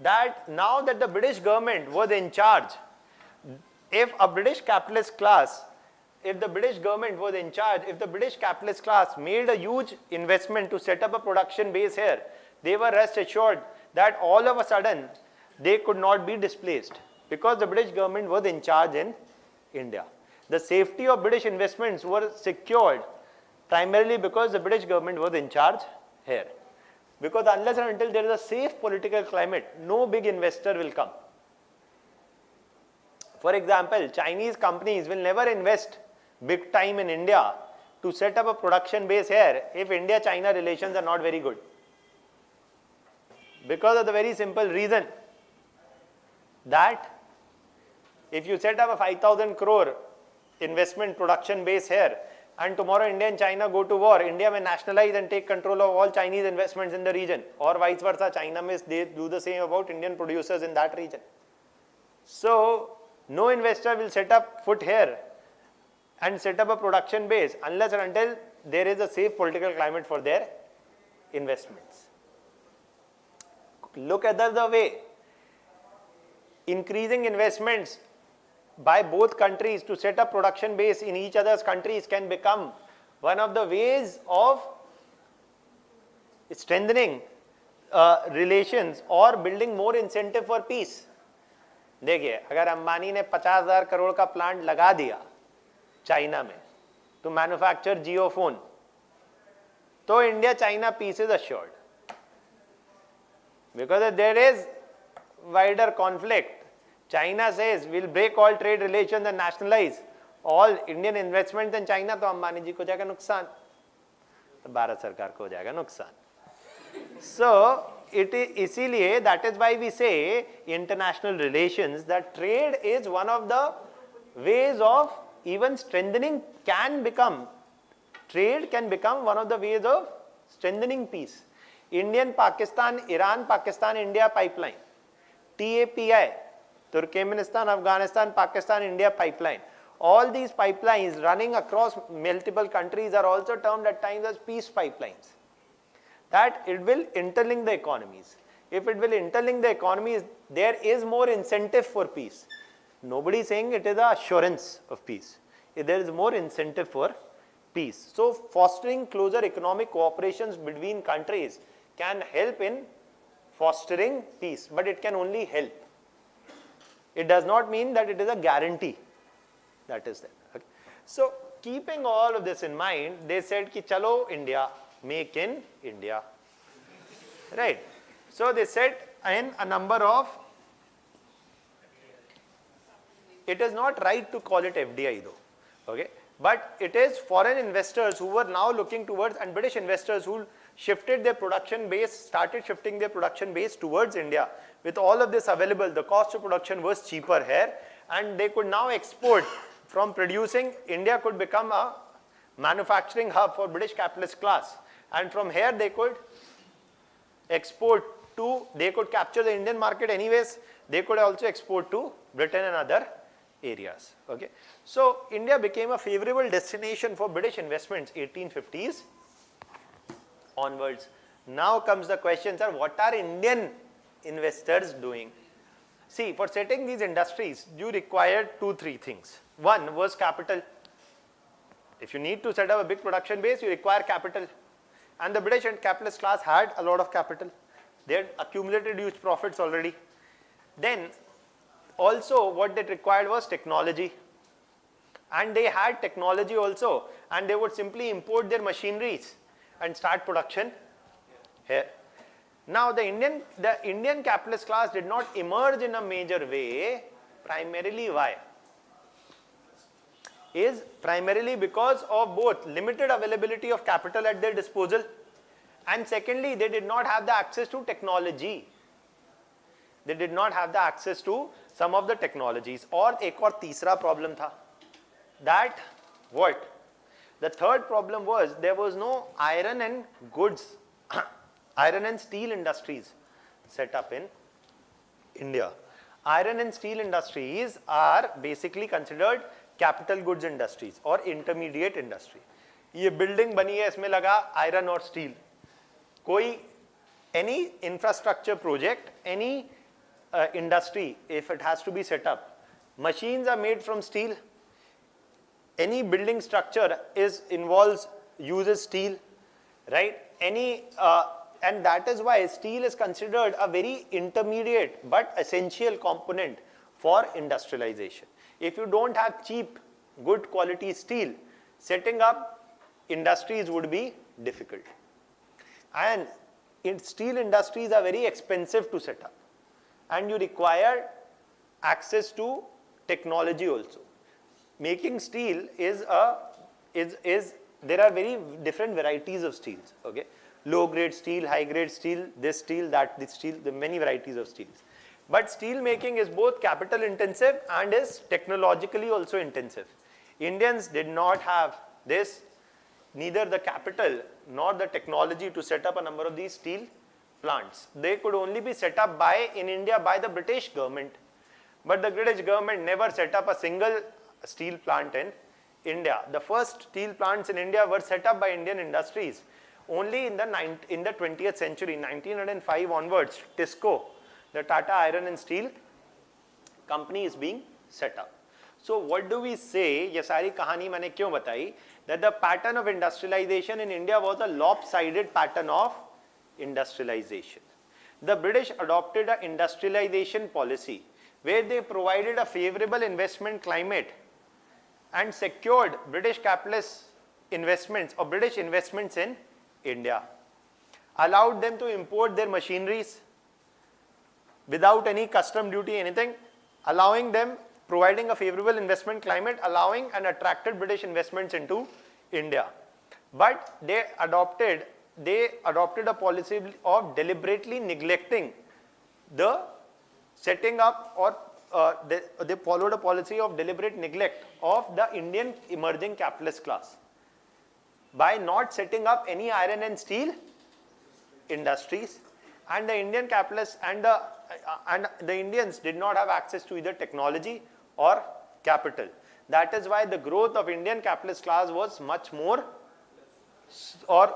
That now that the British government was in charge, if a British capitalist class, if the British government was in charge, if the British capitalist class made a huge investment to set up a production base here, they were rest assured that all of a sudden they could not be displaced because the British government was in charge in India. The safety of British investments were secured primarily because the British government was in charge here. Because unless and until there is a safe political climate, no big investor will come. For example, Chinese companies will never invest big time in India to set up a production base here if India-China relations are not very good. Because of the very simple reason that if you set up a 5,000 crore investment production base here and tomorrow India and China go to war, India may nationalize and take control of all Chinese investments in the region, or vice versa, China may do the same about Indian producers in that region. So no investor will set up foot here and set up a production base unless and until there is a safe political climate for their investments. Look at the other way. Increasing investments by both countries to set up production base in each other's countries can become one of the ways of strengthening relations or building more incentive for peace. देखिए, अगर अंबानी ने 50,000 करोड़ का plant लगा दिया China में to manufacture Jio phone, तो India China peace is assured. Because if there is wider conflict, China says we'll break all trade relations and nationalize all Indian investments in China, तो अंबानी जी को हो जाएगा नुकसान, तो भारत सरकार को हो जाएगा नुकसान. So इसीलिए that is why we say international relations, that trade is one of the ways of even strengthening, trade can become one of the ways of strengthening peace. Indian Pakistan, Iran Pakistan India pipeline, TAPI, Turkmenistan Afghanistan Pakistan India pipeline, all these pipelines running across multiple countries are also termed at times as peace pipelines. That it will interlink the economies. If it will interlink the economies, there is more incentive for peace. Nobody is saying it is an assurance of peace. There is more incentive for peace. So fostering closer economic cooperations between countries can help in fostering peace, but it can only help. It does not mean that it is a guarantee that is there. Okay. So keeping all of this in mind, they said ki chalo India, make in India. Right. So they said in a number of, it is not right to call it FDI though. Okay. But it is foreign investors who were now looking towards, and British investors who shifted their production base, started shifting their production base towards India. With all of this available, the cost of production was cheaper here, and they could now export from producing. India could become a manufacturing hub for British capitalist class, and from here they could export to, they could capture the Indian market anyways, they could also export to Britain and other areas. Okay. So India became a favorable destination for British investments 1850s onwards. Now comes the question, sir, what are Indian investors doing? See, for setting these industries, you required 2-3 things. One was capital. If you need to set up a big production base, you require capital. And the British and capitalist class had a lot of capital. They had accumulated huge profits already. Then also what they required was technology. And they had technology also, and they would simply import their machineries and start production here. Now the Indian capitalist class did not emerge in a major way, primarily why? Is primarily because of both limited availability of capital at their disposal, and secondly, they did not have the access to technology. They did not have the access to some of the technologies. और एक और तीसरा problem था, that what? The third problem was there was no iron and goods, iron and steel industries set up in India. Iron and steel industries are basically considered capital goods industries or intermediate industry. ये building बनी है, इसमें लगा iron और steel. कोई any infrastructure project, any industry, if it has to be set up, machines are made from steel. Any building structure uses steel, right? And that is why steel is considered a very intermediate but essential component for industrialization. If you don't have cheap, good quality steel, setting up industries would be difficult. And steel industries are very expensive to set up, and you require access to technology also. Making steel there are very different varieties of steels. Okay, low grade steel, high grade steel, this steel, this steel, the many varieties of steels. But steel making is both capital intensive and is technologically also intensive. Indians did not have this, neither the capital nor the technology to set up a number of these steel plants. They could only be set up in India by the British government. But the British government never set up a single steel plant in India. The first steel plants in India were set up by Indian industries only in the 20th century, 1905 onwards. TISCO, the Tata Iron and Steel company, is being set up. So what do we say? ये सारी कहानी मैंने क्यों बताई? That the pattern of industrialization in India was a lopsided pattern of industrialization. The British adopted an industrialization policy where they provided a favorable investment climate and secured British capitalist investments or British investments in India, allowed them to import their machineries without any custom duty, anything, allowing them, providing a favorable investment climate, allowing and attracted British investments into India. But they adopted a policy of deliberately neglecting the setting up, or they followed a policy of deliberate neglect of the Indian emerging capitalist class by not setting up any iron and steel industries, and the Indian capitalists and the Indians did not have access to either technology or capital. That is why the growth of Indian capitalist class was much more or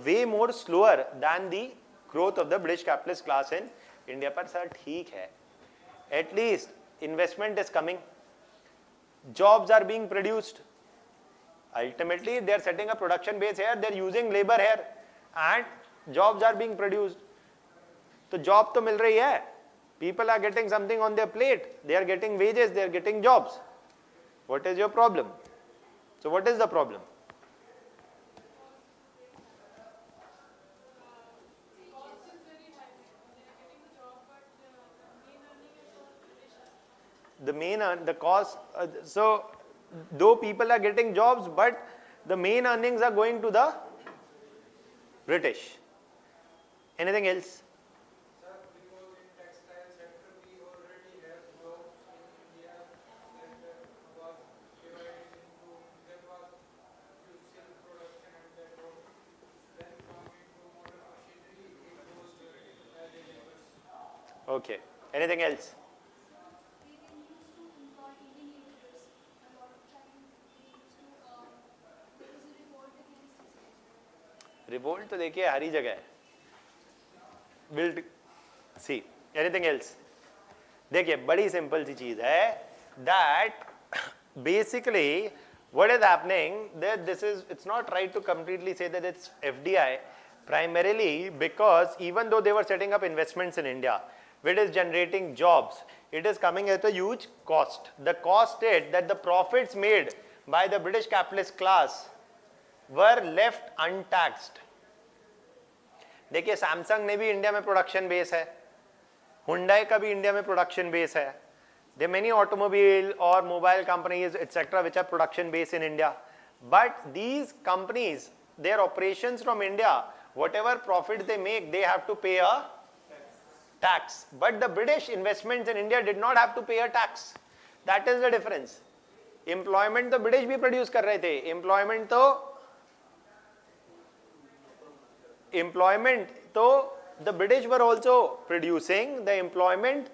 way more slower than the growth of the British capitalist class in India. पर sir ठीक है, at least investment is coming, jobs are being produced. Ultimately, they are setting a production base here, they are using labor here, and jobs are being produced. तो job तो मिल रही है, people are getting something on their plate, they are getting wages, they are getting jobs. What is your problem? So what is the problem? The cost, so though people are getting jobs, but the main earnings are going to the British. Anything else? Sir, because in textile sector we already have jobs in India that was divided into, there was few silk production and that was then coming to modern machinery, it goes as a labor. Okay. Anything else? They used to employ Indian laborers. A lot of time they used to, there was a revolt against this as well. Revolt तो देखिए हर ही जगह है. Build. See. Anything else? देखिए बड़ी simple सी चीज है that basically what is happening that this is, it's not right to completely say that it's FDI primarily because even though they were setting up investments in India, which is generating jobs, it is coming at a huge cost. The cost is that the profits made by the British capitalist class were left untaxed. देखिए Samsung ने भी India में production base है, Hyundai का भी India में production base है. There are many automobile or mobile companies etc. which are production based in India, but these companies, their operations from India, whatever profit they make, they have to pay a tax. But the British investments in India did not have to pay a tax. That is the difference. Employment तो British भी produce कर रहे थे. Employment तो the British were also producing. The employment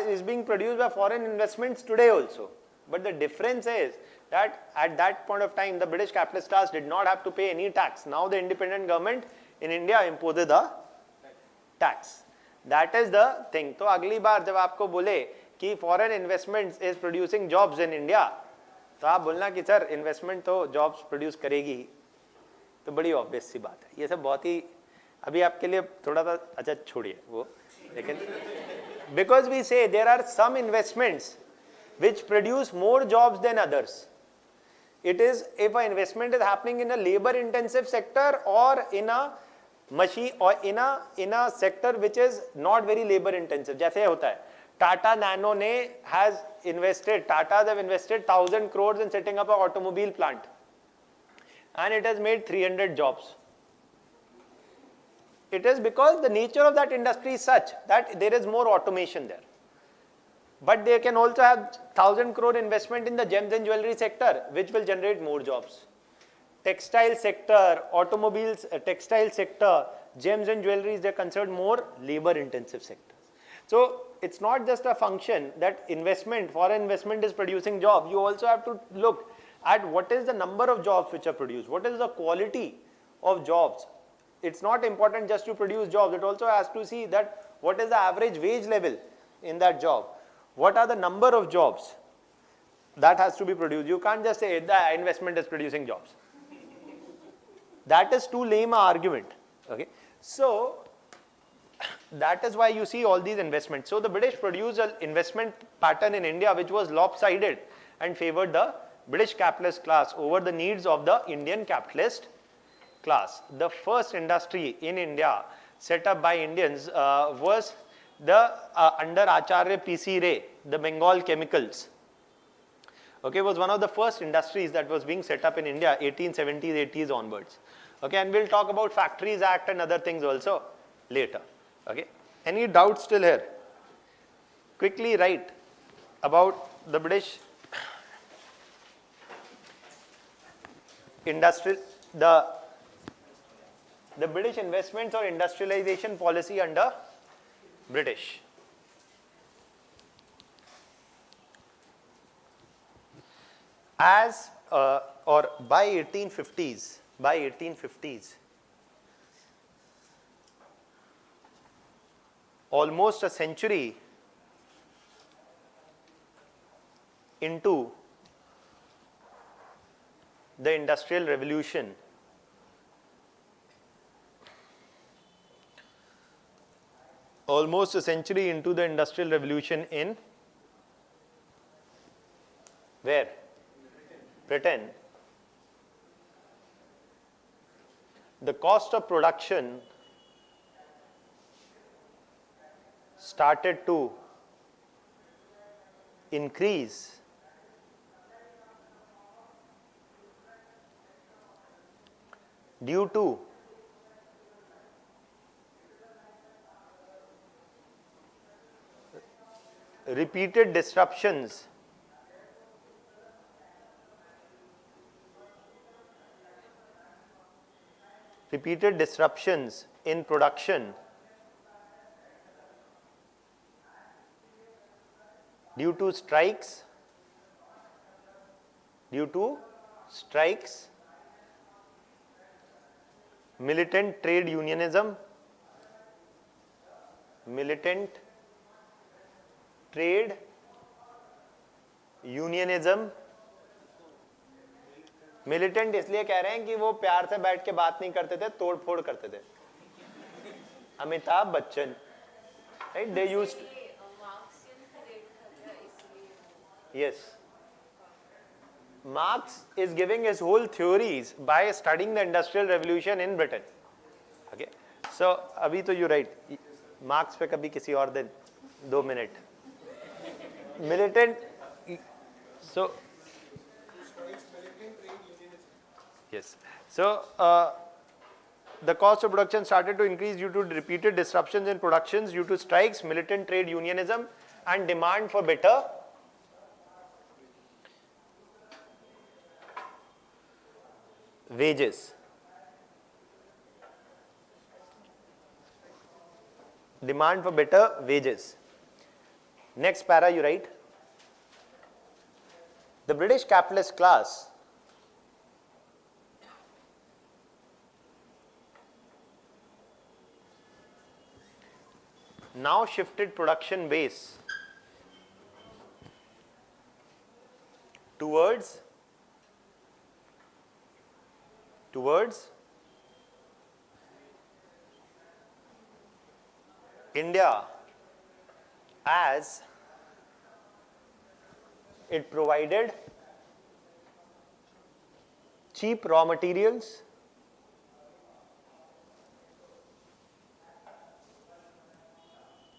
is being produced by foreign investments today also. But the difference is that at that point of time, the British capitalist class did not have to pay any tax. Now the independent government in India imposed the tax. That is the thing. तो अगली बार जब आपको बोले कि foreign investments is producing jobs in India, तो आप बोलना कि सर investment तो jobs produce करेगी. तो बड़ी obvious सी बात है. ये सब बहुत ही अभी आपके लिए थोड़ा सा अच्छा छोड़िए वो, लेकिन because we say there are some investments which produce more jobs than others. It is if an investment is happening in a labor intensive sector or in a machine or in a sector which is not very labor intensive. जैसे होता है Tata Nano ने has invested, Tatas have invested 1,000 crores in setting up an automobile plant and it has made 300 jobs. It is because the nature of that industry is such that there is more automation there. But they can also have 1,000 crore investment in the gems and jewelry sector, which will generate more jobs. Textile sector, automobiles, textile sector, gems and jewelry, they are considered more labor intensive sectors. So it's not just a function that investment, foreign investment is producing jobs. You also have to look at what is the number of jobs which are produced, what is the quality of jobs. It's not important just to produce jobs, it also has to see that what is the average wage level in that job, what are the number of jobs that has to be produced. You can't just say the investment is producing jobs. That is too lame an argument. Okay, so that is why you see all these investments. So the British produced an investment pattern in India which was lopsided and favored the British capitalist class over the needs of the Indian capitalist class. The first industry in India set up by Indians was the under Acharya P.C. Ray, the Bengal chemicals. Okay, was one of the first industries that was being set up in India 1870s, 80s onwards. Okay, and we'll talk about Factories Act and other things also later. Okay, any doubts still here? Quickly write about the British industrial, the British investments or industrialization policy under British. As or by 1850s, almost a century into the Industrial Revolution, almost a century into the Industrial Revolution in where? Britain. The cost of production started to increase due to repeated disruptions in production due to strikes, militant trade unionism, militant इसलिए कह रहे हैं कि वो प्यार से बैठ के बात नहीं करते थे, तोड़ फोड़ करते थे. Amitabh Bachchan, right? They used, yes, Marx is giving his whole theories by studying the industrial revolution in Britain. Okay, so अभी तो you right, Marx पे कभी किसी और दिन 2 minute. Militant, so yes, so the cost of production started to increase due to repeated disruptions in productions due to strikes, militant trade unionism, and demand for better wages. Demand for better wages. Next para you write. The British capitalist class now shifted production base towards India, as it provided cheap raw materials,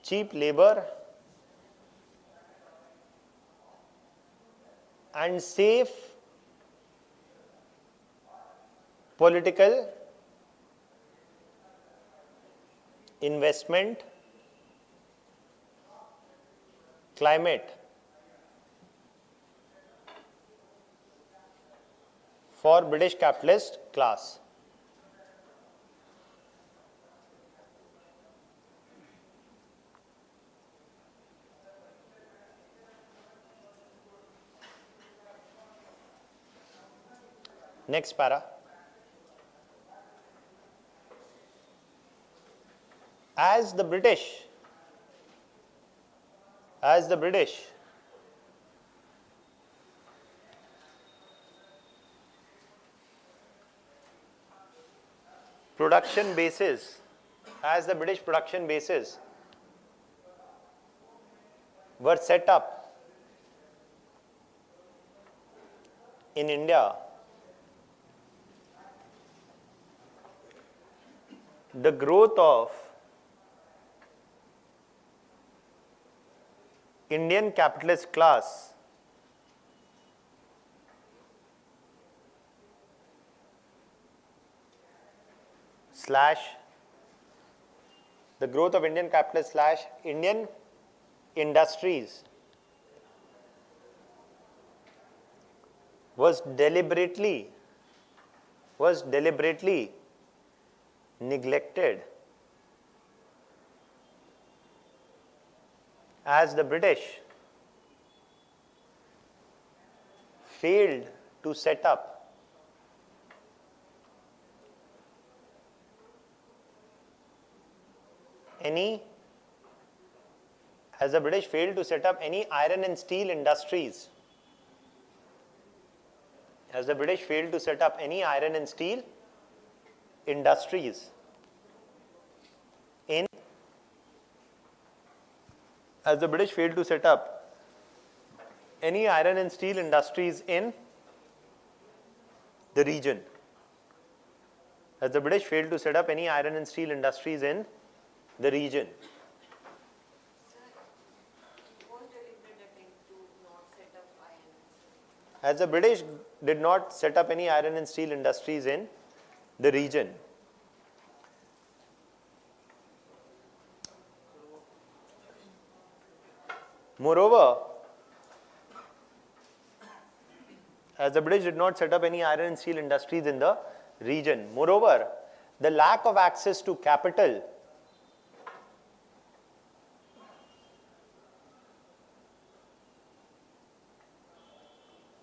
cheap labor, and safe political investment climate for British capitalist class. Next para. As the British production bases were set up in India, the growth of Indian capitalist class / Indian industries was deliberately neglected as the British failed to set up any iron and steel industries. As the British failed to set up any iron and steel industries in the region. As the British did not set up any iron and steel industries in the region. Moreover, as the British did not set up any iron and steel industries in the region. Moreover, the lack of access to capital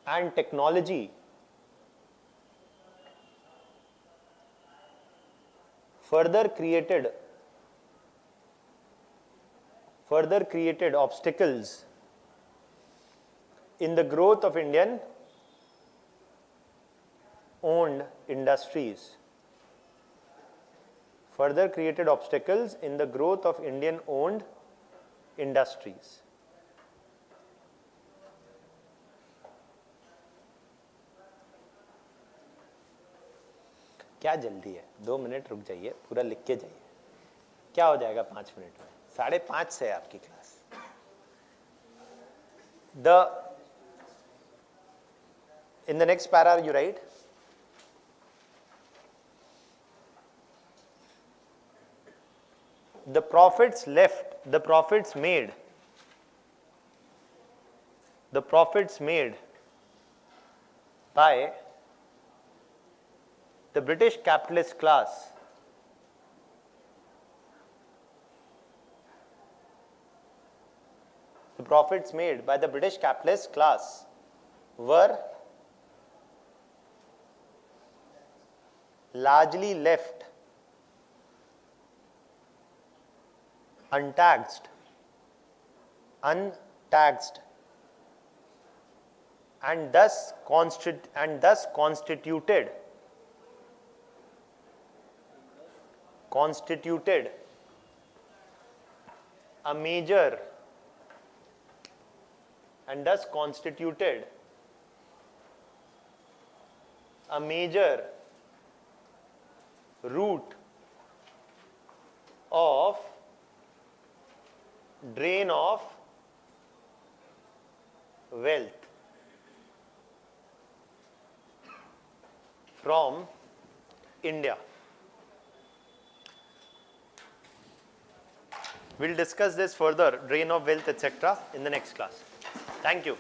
and technology further created obstacles in the growth of Indian owned industries. Further created obstacles in the growth of Indian owned industries. क्या जल्दी है, 2 minute रुक जाइए, पूरा लिख के जाइए, क्या हो जाएगा 5 मिनट में, 5:30 से है आपकी class. In the next para you write, the profits made by the British capitalist class were largely left untaxed and thus constituted a major route of drain of wealth from India. We'll discuss this further, drain of wealth, etc., in the next class. Thank you.